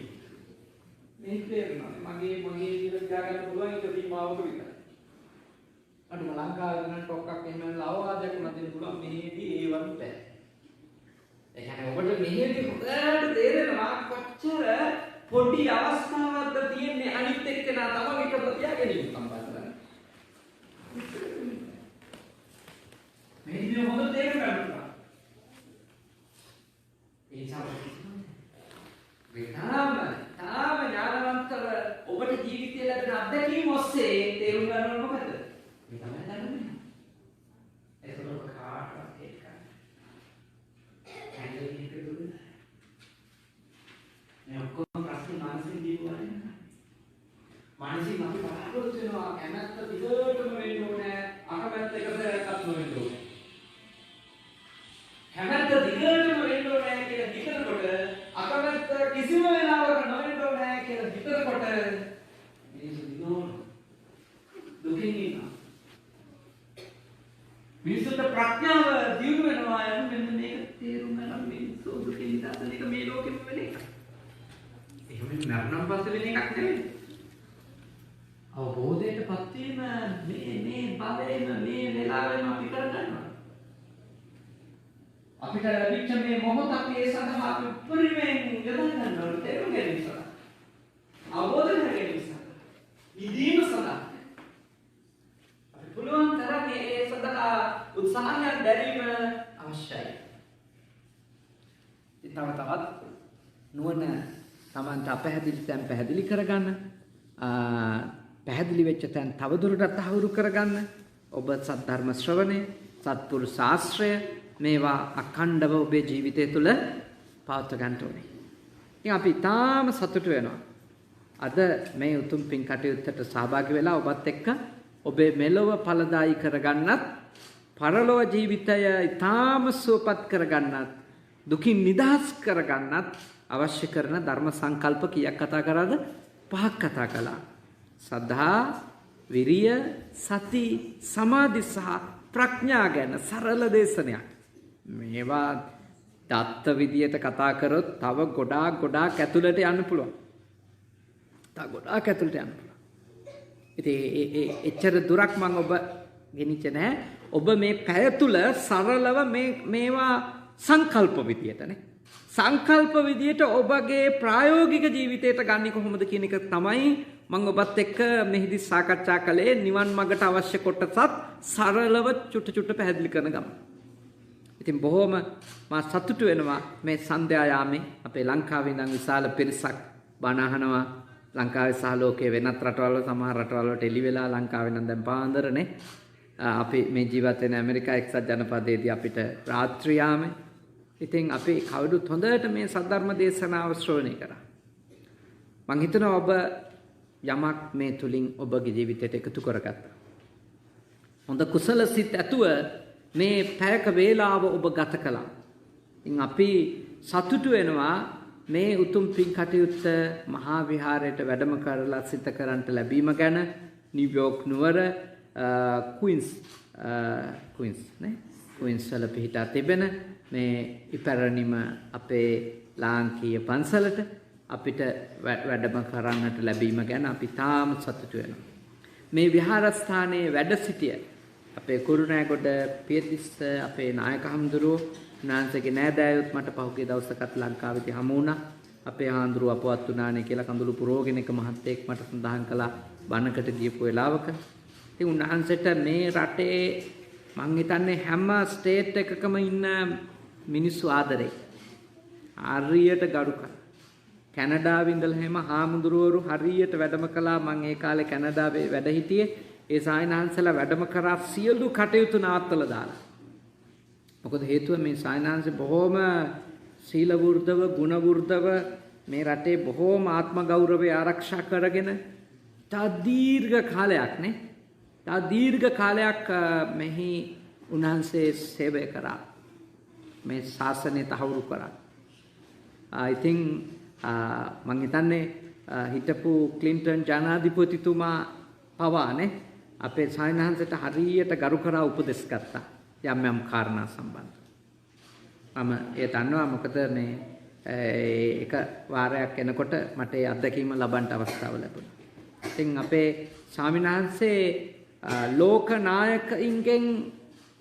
මේක තේරෙනවා. මගේ කියලා හිතාගන්න පුළුවන් ඒක සීමාවක විතරයි. අන්න ලංකාවේ නම් ටොක්ක්ක් එහෙම ලවවාදයක් උනත් දෙන්න පුළුවන් මෙහෙදී ඒ වගේ බෑ. ඒ කියන්නේ ඔබට මෙහෙදී හොඳට තේරෙනවා කොච්චර පොඩි අවස්ථාවක්ද තියෙන්නේ අනිත් එක්කෙනා තමයි එක ප්‍රතියාගෙන සම්බන්ධ. මෙහෙදී හොඳට තේරෙනවා. ඒ සමහර විටම අත්දැකීම් ඔස්සේ තේරුම් ගන්න මොකද? මේ තමයි ධර්මය. ඒක ඔබ කාටවත් ඒක හැංගෙන්නේ දුන්නේ. මේ ඔක්කොම ප්‍රශ්න මානසික ජීවවලින්. මානසික අපි බලාපොරොත්තු වෙනවා කැමැත්ත දිගටම වෙන්න ඕනේ, අකමැත්ත එකතරක්වත් නොවෙන්න ඕනේ. කැමැත්ත දිගටම වෙන්න ඕනේ කියලා හිතනකොට අකමැත්ත කිසිම වෙලාවක නොවෙන්න ඕනේ කියලා හිතනකොට මිනිස්සු දිනෝන දුකින් ඉන්නවා. මිනිස්සුන්ට ප්‍රඥාව දියුණු වෙනවා යන මෙන්න මේක තේරුම් ගන්න මිනිස්සු දුකින් ඉඳන් එක මේ ලෝකෙම වෙන එක. එහෙම නරනම් පස්සේ වෙන එකක් නෙවෙයි. අවබෝධයටපත් වීම මේ බලයෙන් මේ වෙලාවෙම අපි කරගන්නවා. අපිට ලැබිච්ච මේ මොහොත අපි ඒ සඳහා අපි උපරිමයෙන් යොදා ගන්න ඕනේ තේරුම් ගැනීම සඳහා. අවබෝධ කර ගැනීම සඳහා. ඉදීම සඳහා. අපි පුළුවන් තරම් ඒ සඳහා උත්සාහයක් දැරීම අවශ්‍යයි. ඊටම තවත් නුවණ Tamanta අපහැදිලි තැන් පැහැදිලි කරගන්න. පැහැදිලි වෙච්ච තැන් තවදුරටත් අහුරු කරගන්න. ඔබ සද්ධර්ම ශ්‍රවණය, සත්පුරුෂ ශාස්ත්‍රය මේවා අඛණ්ඩව ඔබේ ජීවිතය තුළ පවත්ව ගන්න ඕනේ. ඉතින් අපි තාම සතුටු වෙනවා. අද මේ උතුම් පින් කටයුත්තට සහභාගී වෙලා ඔබත් එක්ක ඔබේ මෙලොව ඵලදායි කරගන්නත්, පරලොව ජීවිතය ඊටාම සුවපත් කරගන්නත්, දුකින් නිදහස් කරගන්නත් අවශ්‍ය කරන ධර්ම සංකල්ප කීයක් කතා කරාද? 5ක් කතා කළා. සද්ධා, විරිය, සති, සමාධි සහ ප්‍රඥා ගැන සරල දේශනයක්. මේවා දත්ත විදියට කතා කරොත් තව ගොඩාක් ඇතුළට යන්න පුළුවන්. තව ගොඩාක් ඇතුළට යන්න පුළුවන්. ඉතින් එච්චර දුරක් මම ඔබ ගෙනිච්ච නැහැ. ඔබ මේ පැය තුල සරලව මේවා සංකල්ප විදියටනේ. සංකල්ප විදියට ඔබගේ ප්‍රායෝගික ජීවිතයට ගන්නේ කොහොමද කියන එක තමයි මම ඔබත් එක්ක මෙහිදී සාකච්ඡා කළේ. නිවන් මාර්ගට අවශ්‍ය කොටසත් සරලව චුට්ට පැහැදිලි කරන ගමන්. ඉතින් බොහොම මා සතුටු වෙනවා මේ සන්ධ්‍යා යාමේ අපේ ලංකාවේ ඉඳන් විශාල පිරිසක් බණ අහනවා. ලංකාවේ සහ ලෝකයේ වෙනත් රටවල් සමහර රටවල් වලට එළි වෙලා ලංකාවේ නම් දැන් පාන්දරනේ. අපි මේ ජීවත් වෙන ඇමරිකා එක්සත් ජනපදයේදී අපිට රාත්‍රී යාමේ. ඉතින් අපි කවුරුත් හොඳට මේ සද්ධර්ම දේශනාව ශ්‍රවණය කරා. මං හිතනවා ඔබ යමක් මේ තුලින් ඔබගේ ජීවිතයට එකතු කරගත්තා. හොඳ කුසල සිත් ඇතුව මේ පැයක වේලාව ඔබ ගත කළා. ඉතින් අපි සතුටු වෙනවා මේ උතුම් පින් කටයුත්ත මහා විහාරයට වැඩම කරලා සිත කරන්ට ලැබීම ගැන. නිව්යෝක් නුවර ක්වීන්ස් නේ ක්වීන්ස් වල පිහිටා තිබෙන මේ ඉපැරණිම අපේ ලාංකීය පන්සලට අපිට වැඩම කරන්නට ලැබීම ගැන අපි තාම සතුටු වෙනවා. මේ විහාරස්ථානයේ වැඩ සිටිය අපේ කුරුණෑගොඩ පියතිස්ස අපේ නායක හඳුරුව උන්වහන්සේගේ නෑදෑයොත් මට පහුගිය දවසකත් ලංකාවේදී හමු වුණා. අපේ හාමුදුරුව අපවත් වුණානේ කියලා කඳුළු පුරෝගිනක මහත්තයෙක් මට සඳහන් කළා බණකට ගියපු වෙලාවක. ඉතින් උන්වහන්සේට මේ රටේ මං හිතන්නේ හැම ස්ටේට් එකකම ඉන්න මිනිස්සු ආදරේ. හරියට ගරු කරා. කැනඩාවේ ඉඳලා හැම හාමුදුරුවරු හරියට වැඩම කළා. මං ඒ කාලේ කැනඩාවේ වැඩ හිටියේ. ඒ සායනහන්සලා වැඩම කරා සියලු කටයුතු නවත්තලා දාලා. මොකද හේතුව මේ සායනහන්සේ බොහොම සීල වෘද්ධව, ගුණ වෘද්ධව මේ රටේ බොහොම ආත්ම ගෞරවය ආරක්ෂා කරගෙන දීර්ඝ කාලයක් නේ. දීර්ඝ කාලයක් මෙහි උන්වහන්සේ සේවය කරා. මේ ශාසනය තහවුරු කරා. ඉතින් මං හිතන්නේ හිටපු ක්ලින්ටන් ජනාධිපතිතුමා පවානේ අපේ සායනහන්සට හරියට ගරු කරා උපදෙස් ගත්තා යම් කාරණා සම්බන්ධව. මම ඒ දන්නවා මොකද මේ එක වාරයක් එනකොට මට ඒ අත්දැකීම ලබන්න අවස්ථාව ලැබුණා. ඉතින් අපේ ස්වාමින්වහන්සේ ලෝක නායකයින්ගෙන්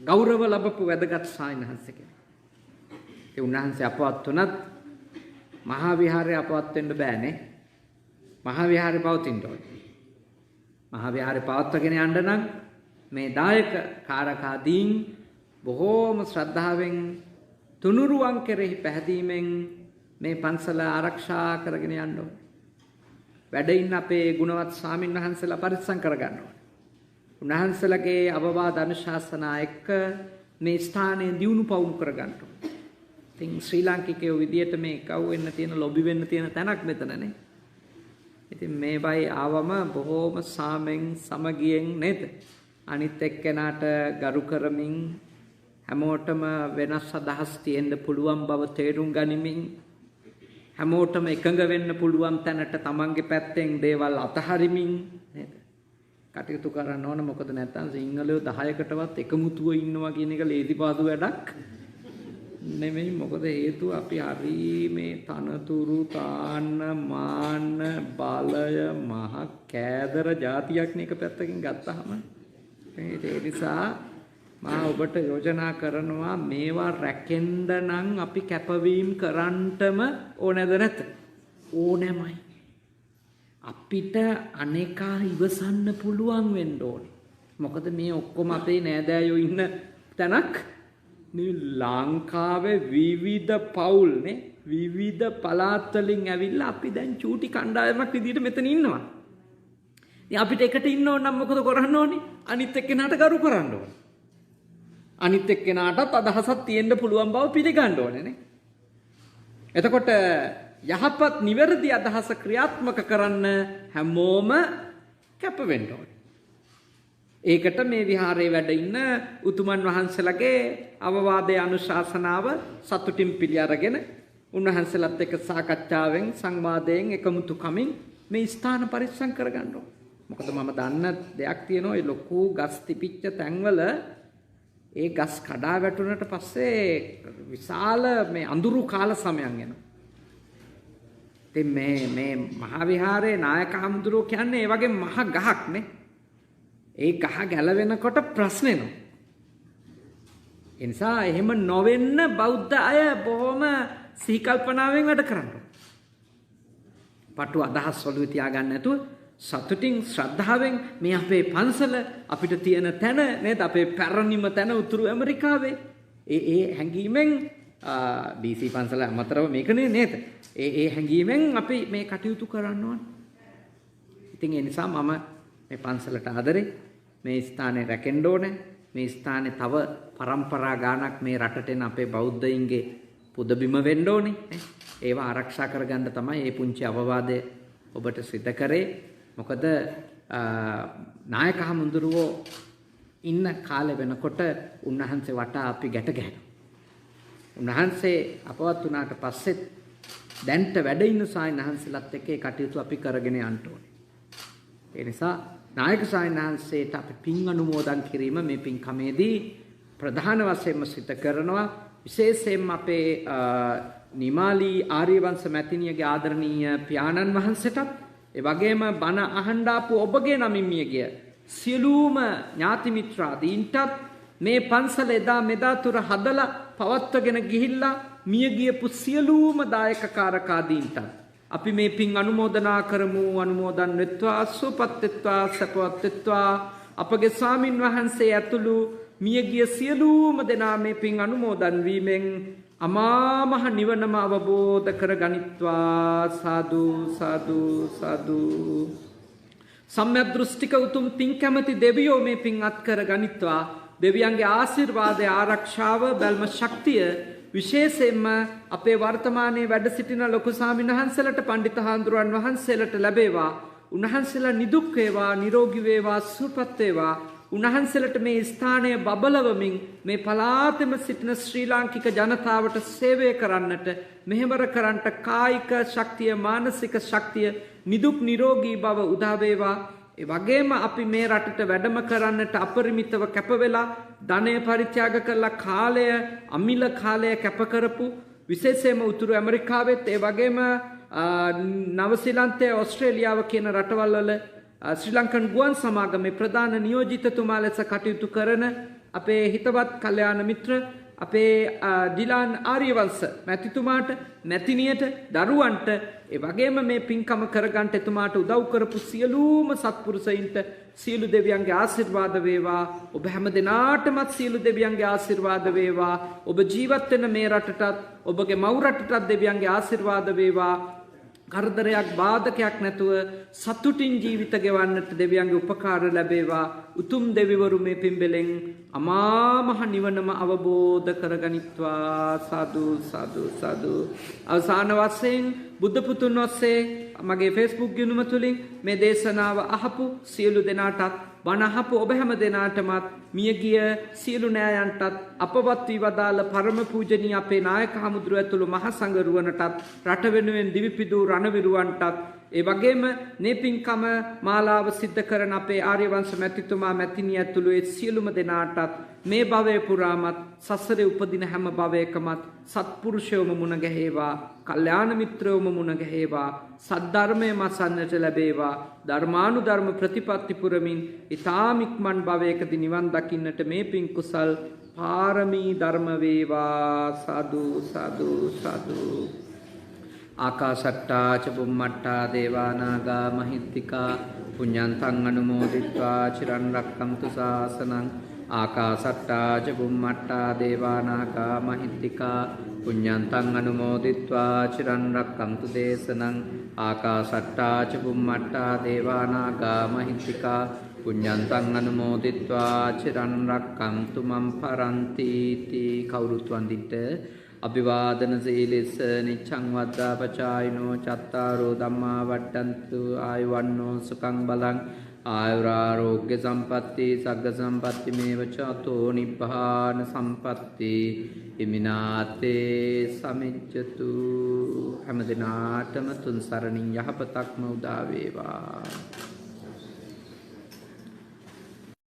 ගෞරව ලැබපු වැදගත් සායනහන්සේ කෙනෙක්. ඒ උන්වහන්සේ අපවත් වුණත් මහා විහාරේ අපවත් වෙන්න බෑනේ. මහා විහාරේ පවතින්න ඕනේ. මහා විහාරේ පවත්වාගෙන යන්න නම් මේ දායක කාරකාදීන් බොහෝම ශ්‍රද්ධාවෙන් තුනුරුවන් කෙරෙහි පැහැදීමෙන් මේ පන්සල ආරක්ෂා කරගෙන යන්න ඕනේ. වැඩ ඉන්න අපේ ගුණවත් ස්වාමින් වහන්සේලා පරිස්සම් කරගන්න ඕනේ. උන්වහන්සේලාගේ අවවාද අනුශාසනා එක්ක මේ ස්ථානය දියුණු පවුණු කරගන්න ඕනේ. ඉතින් ශ්‍රී ලාංකිකයෝ විදියට මේ කව් වෙන්න තියෙන ලොබි වෙන්න තියෙන තැනක් මෙතනනේ. ඉතින් මේ බයි ආවම බොහෝම සාමෙන් සමගියෙන් නේද? අනිත් එක්කෙනාට ගරු කරමින් හැමෝටම වෙනස් අදහස් තියෙන්න පුළුවන් බව තේරුම් ගනිමින් හැමෝටම එකඟ වෙන්න පුළුවන් තැනට තමන්ගේ පැත්තෙන් දේවල් අතහරිමින් නේද? කටයුතු කරන්න ඕන. මොකද නැත්තම් සිංහලයෝ 10කටවත් එකමුතුව ඉන්නවා කියන එක ලේසිපාසු වැඩක් නෙමෙයි. මොකද හේතුව අපි හරි මේ තනතුරු තාන්න මාන්න බලය මහ කෑදර જાතියක් නේ එක පැත්තකින් ගත්තාම. ඒ නිසා මා ඔබට යෝජනා කරනවා මේවා රැකෙන්න නම් අපි කැපවීම කරන්නටම ඕනේද නැත? ඕනෑමයි. අපිට අනේකා ඉවසන්න පුළුවන් වෙන්න ඕනේ. මොකද මේ ඔක්කොම අපේ නෑදෑයෝ ඉන්න තැනක්. මේ ලංකාවේ විවිධ පවුල් නේ විවිධ පළාත් වලින් ඇවිල්ලා අපි දැන් චූටි කණ්ඩායමක් විදිහට මෙතන ඉන්නවා. ඉතින් අපිට එකට ඉන්න ඕන නම් මොකද කරන්න ඕනේ? අනිත් එක්කෙනාට ගරු කරන්න ඕනේ. අනිත් එක්කෙනාටත් අදහසක් තියෙන්න පුළුවන් බව පිළිගන්න ඕනේ නේ. එතකොට යහපත් නිවැරදි අදහස ක්‍රියාත්මක කරන්න හැමෝම කැප වෙන්න ඕනේ. ඒකට මේ විහාරයේ වැඩ ඉන්න උතුමන් වහන්සේලාගේ අවවාදයේ අනුශාසනාව සතුටින් පිළි අරගෙන උන්වහන්සේලාත් එක්ක සාකච්ඡාවෙන් සංවාදයෙන් එකමුතු කමින් මේ ස්ථාන පරිස්සම් කරගන්න ඕනේ. මොකද මම දන්න දෙයක් තියෙනවා. ඒ ලොකු ගස් තිබිච්ච තැන්වල ඒ ගස් කඩා වැටුණට පස්සේ විශාල මේ අඳුරු කාල සමයන් එනවා. ඉතින් මේ මහා විහාරයේ නායක හමුදුරුව කියන්නේ ඒ වගේ මහ ගහක් නේ. ඒ ගහ ගැලවෙනකොට ප්‍රශ්න එනවා. ඒ නිසා එහෙම නොවෙන්න බෞද්ධ අය බොහොම සිහි කල්පනාවෙන් වැඩ කරන්න ඕනේ. පටු අදහස් වලුවේ තියාගන්න නැතුව සතුටින් ශ්‍රද්ධාවෙන් මේ අපේ පන්සල අපිට තියෙන තැන නේද? අපේ පැරණිම තැන උතුරු ඇමරිකාවේ ඒ හැඟීමෙන් DC පන්සල අමතරව මේකනේ නේද? ඒ හැඟීමෙන් අපි මේ කටයුතු කරන්න ඕන. ඉතින් ඒ නිසා මම මේ පන්සලට ආදරේ. මේ ස්ථානේ රැකෙන්න ඕනේ. මේ ස්ථානේ තව પરම්පරා ගානක් මේ රටට එන අපේ බෞද්ධයින්ගේ පුදබිම වෙන්න ඕනේ. ඒවා ආරක්ෂා කරගන්න තමයි මේ පුංචි අවවාදය ඔබට සිත කරේ. මොකද නායක හමුදුරුවෝ ඉන්න කාලේ වෙනකොට උන්වහන්සේ වටා අපි ගැට ගැහෙනවා. උන්වහන්සේ අපවත් වුණාට පස්සෙත් දැන්ට වැඩ ඉන්න සායනහන්සලත් එක්ක ඒ කටයුතු අපි කරගෙන යන්න ඕනේ. ඒ නිසා නායක සායනහන්සේට අපි පින් අනුමෝදන් කිරීම මේ පින්කමේදී ප්‍රධාන වශයෙන්ම සිත කරනවා. විශේෂයෙන්ම අපේ නිමාලි ආර්යවංශ මැතිණියගේ ආදරණීය පියාණන් වහන්සේටත් ඒ වගේම බණ අහන්න ආපු ඔබගේ නමින් මියගිය සියලුම ඥාති මිත්‍රාදීන්ටත් මේ පන්සල එදා මෙදා තුර හදලා පවත්වගෙන ගිහිල්ලා මිය ගියපු සියලුම දායක කාරකාදීන්ටත් අපි මේ පින් අනුමෝදනා කරමු. අනුමෝදන් වෙත්වා සුවපත් වෙත්වා සපවත් වෙත්වා. අපගේ ස්වාමින් වහන්සේ ඇතුළු මියගිය සියලුම දෙනා මේ පින් අනුමෝදන් වීමෙන් අමා මහ නිවනම අවබෝධ කරගනිත්වා. සාදු සාදු සාදු. සම්‍යක් දෘෂ්ටික උතුම් පින් කැමති දෙවියෝ මේ පින් අත් කරගනිත්වා. දෙවියන්ගේ ආශිර්වාදය ආරක්ෂාව බැල්ම ශක්තිය විශේෂයෙන්ම අපේ වර්තමානයේ වැඩ සිටින ලොකු ස්වාමීන් වහන්සේලාට පඬිත හාමුදුරුවන් වහන්සේලාට ලැබේවා. උන්වහන්සේලා නිදුක් වේවා, නිරෝගී වේවා, සුවපත් වේවා. උන්වහන්සේලාට මේ ස්ථානය බබලවමින් මේ පළාතෙම සිටින ශ්‍රී ලාංකික ජනතාවට සේවය කරන්නට, මෙහෙවර කරන්නට කායික ශක්තිය, මානසික ශක්තිය, නිදුක් නිරෝගී බව උදා වේවා. ඒ වගේම අපි මේ රටට වැඩම කරන්නට අපරිමිතව කැප වෙලා ධනය පරිත්‍යාග කරලා කාලය, අමිල කාලය කැප කරපු විශේෂයෙන්ම උතුරු ඇමරිකාවෙත් ඒ වගේම නවසීලන්තයේ, ඕස්ට්‍රේලියාව කියන රටවල් වල ශ්‍රී ලංකන් ගුවන් සමාගමේ ප්‍රධාන නියෝජිතතුමා ලෙස කටයුතු කරන අපේ හිතවත් කල්යාණ මිත්‍ර අපේ ඩිලාන් ආර්යවංශ මැතිතුමාට, මැතිණියට, දරුවන්ට ඒ වගේම මේ පින්කම කරගන්න එතුමාට උදව් කරපු සියලුම සත්පුරුෂයින්ට සියලු දෙවියන්ගේ ආශිර්වාද වේවා. ඔබ හැම දිනාටම සියලු දෙවියන්ගේ ආශිර්වාද වේවා. ඔබ ජීවත් වෙන මේ රටටත්, ඔබගේ මව් රටටත් දෙවියන්ගේ ආශිර්වාද වේවා. කරදරයක් බාධකයක් නැතුව සතුටින් ජීවිත ගෙවන්නට දෙවියන්ගේ උපකාර ලැබේවා. උතුම් දෙවිවරු මේ පින්බෙලෙන් අමා මහ නිවනම අවබෝධ කරගනිත්වා. සාදු සාදු සාදු. අවසාන වශයෙන් බුද්ධ පුතුන් වහන්සේ මගේ Facebook ගිණුම තුලින් මේ දේශනාව අහපු සියලු දෙනාටත් බණ අහපු ඔබ හැම දෙනාටමත් මියගිය සියලු නෑයන්ටත් අපවත් වී වදාළ පරම පූජනීය අපේ නායක හමුදුරුව ඇතුළු මහ සංඝරුවනටත් රට වෙනුවෙන් දිවිපිදූ රණවිරුවන්ටත් ඒ වගේම නේපින්කම මාලාව සිද්ධ කරන අපේ ආර්යවංශ මැතිතුමා මැතිණිය ඇතුළු ඒ සියලුම දෙනාටත් මේ භවයේ පුරාමත් සසරේ උපදින හැම භවයකමත් සත්පුරුෂයෝම මුණ ගැහේවා. කල්යාණ මිත්‍රයෝම මුණ ගැහේවා. සද්ධර්මය මසන්නට ලැබේවා. ධර්මානුධර්ම ප්‍රතිපත්ති පුරමින් ඊ타ම ඉක්මන් භවයකදී නිවන් දකින්නට මේ පින් කුසල් පාරමී ධර්ම වේවා. සාදු සාදු සාදු. ආකාශට්ටා ච බුම්මට්ටා දේවා නාග මහිත්‍තිකා පුඤ්ඤන්තං අනුමෝදිත්වා චිරන් රක්ඛන්තු ශාසනං. ආකාශට්ටා ච බුම්මට්ටා දේවා නාග මහිත්‍තිකා පුඤ්ඤන්තං අනුමෝදිත්වා චිරන් රක්ඛන්තු දේශනං. ආකාශට්ටා ච බුම්මට්ටා දේවා නාග මහිත්‍තිකා පුඤ්ඤන්තං අනුමෝදිත්වා චිරන් රක්ඛන්තු මම් පරන්ති. කවුරුත් වන්දිට අභිවාදන සීලෙස නිච්ඡං වද්දා පචායිනෝ චත්තාරෝ ධම්මා වට්ටන්තු ආයුවන්නෝ සුඛං බලං ආයුරාෝග්‍ය සම්පatti සග්ග සම්පatti මේව චතෝ නිබ්බාන සම්පatti හිමිනාතේ සමිච්ඡතු. හැම දිනාටම තුන් සරණින් යහපතක්ම උදා වේවා.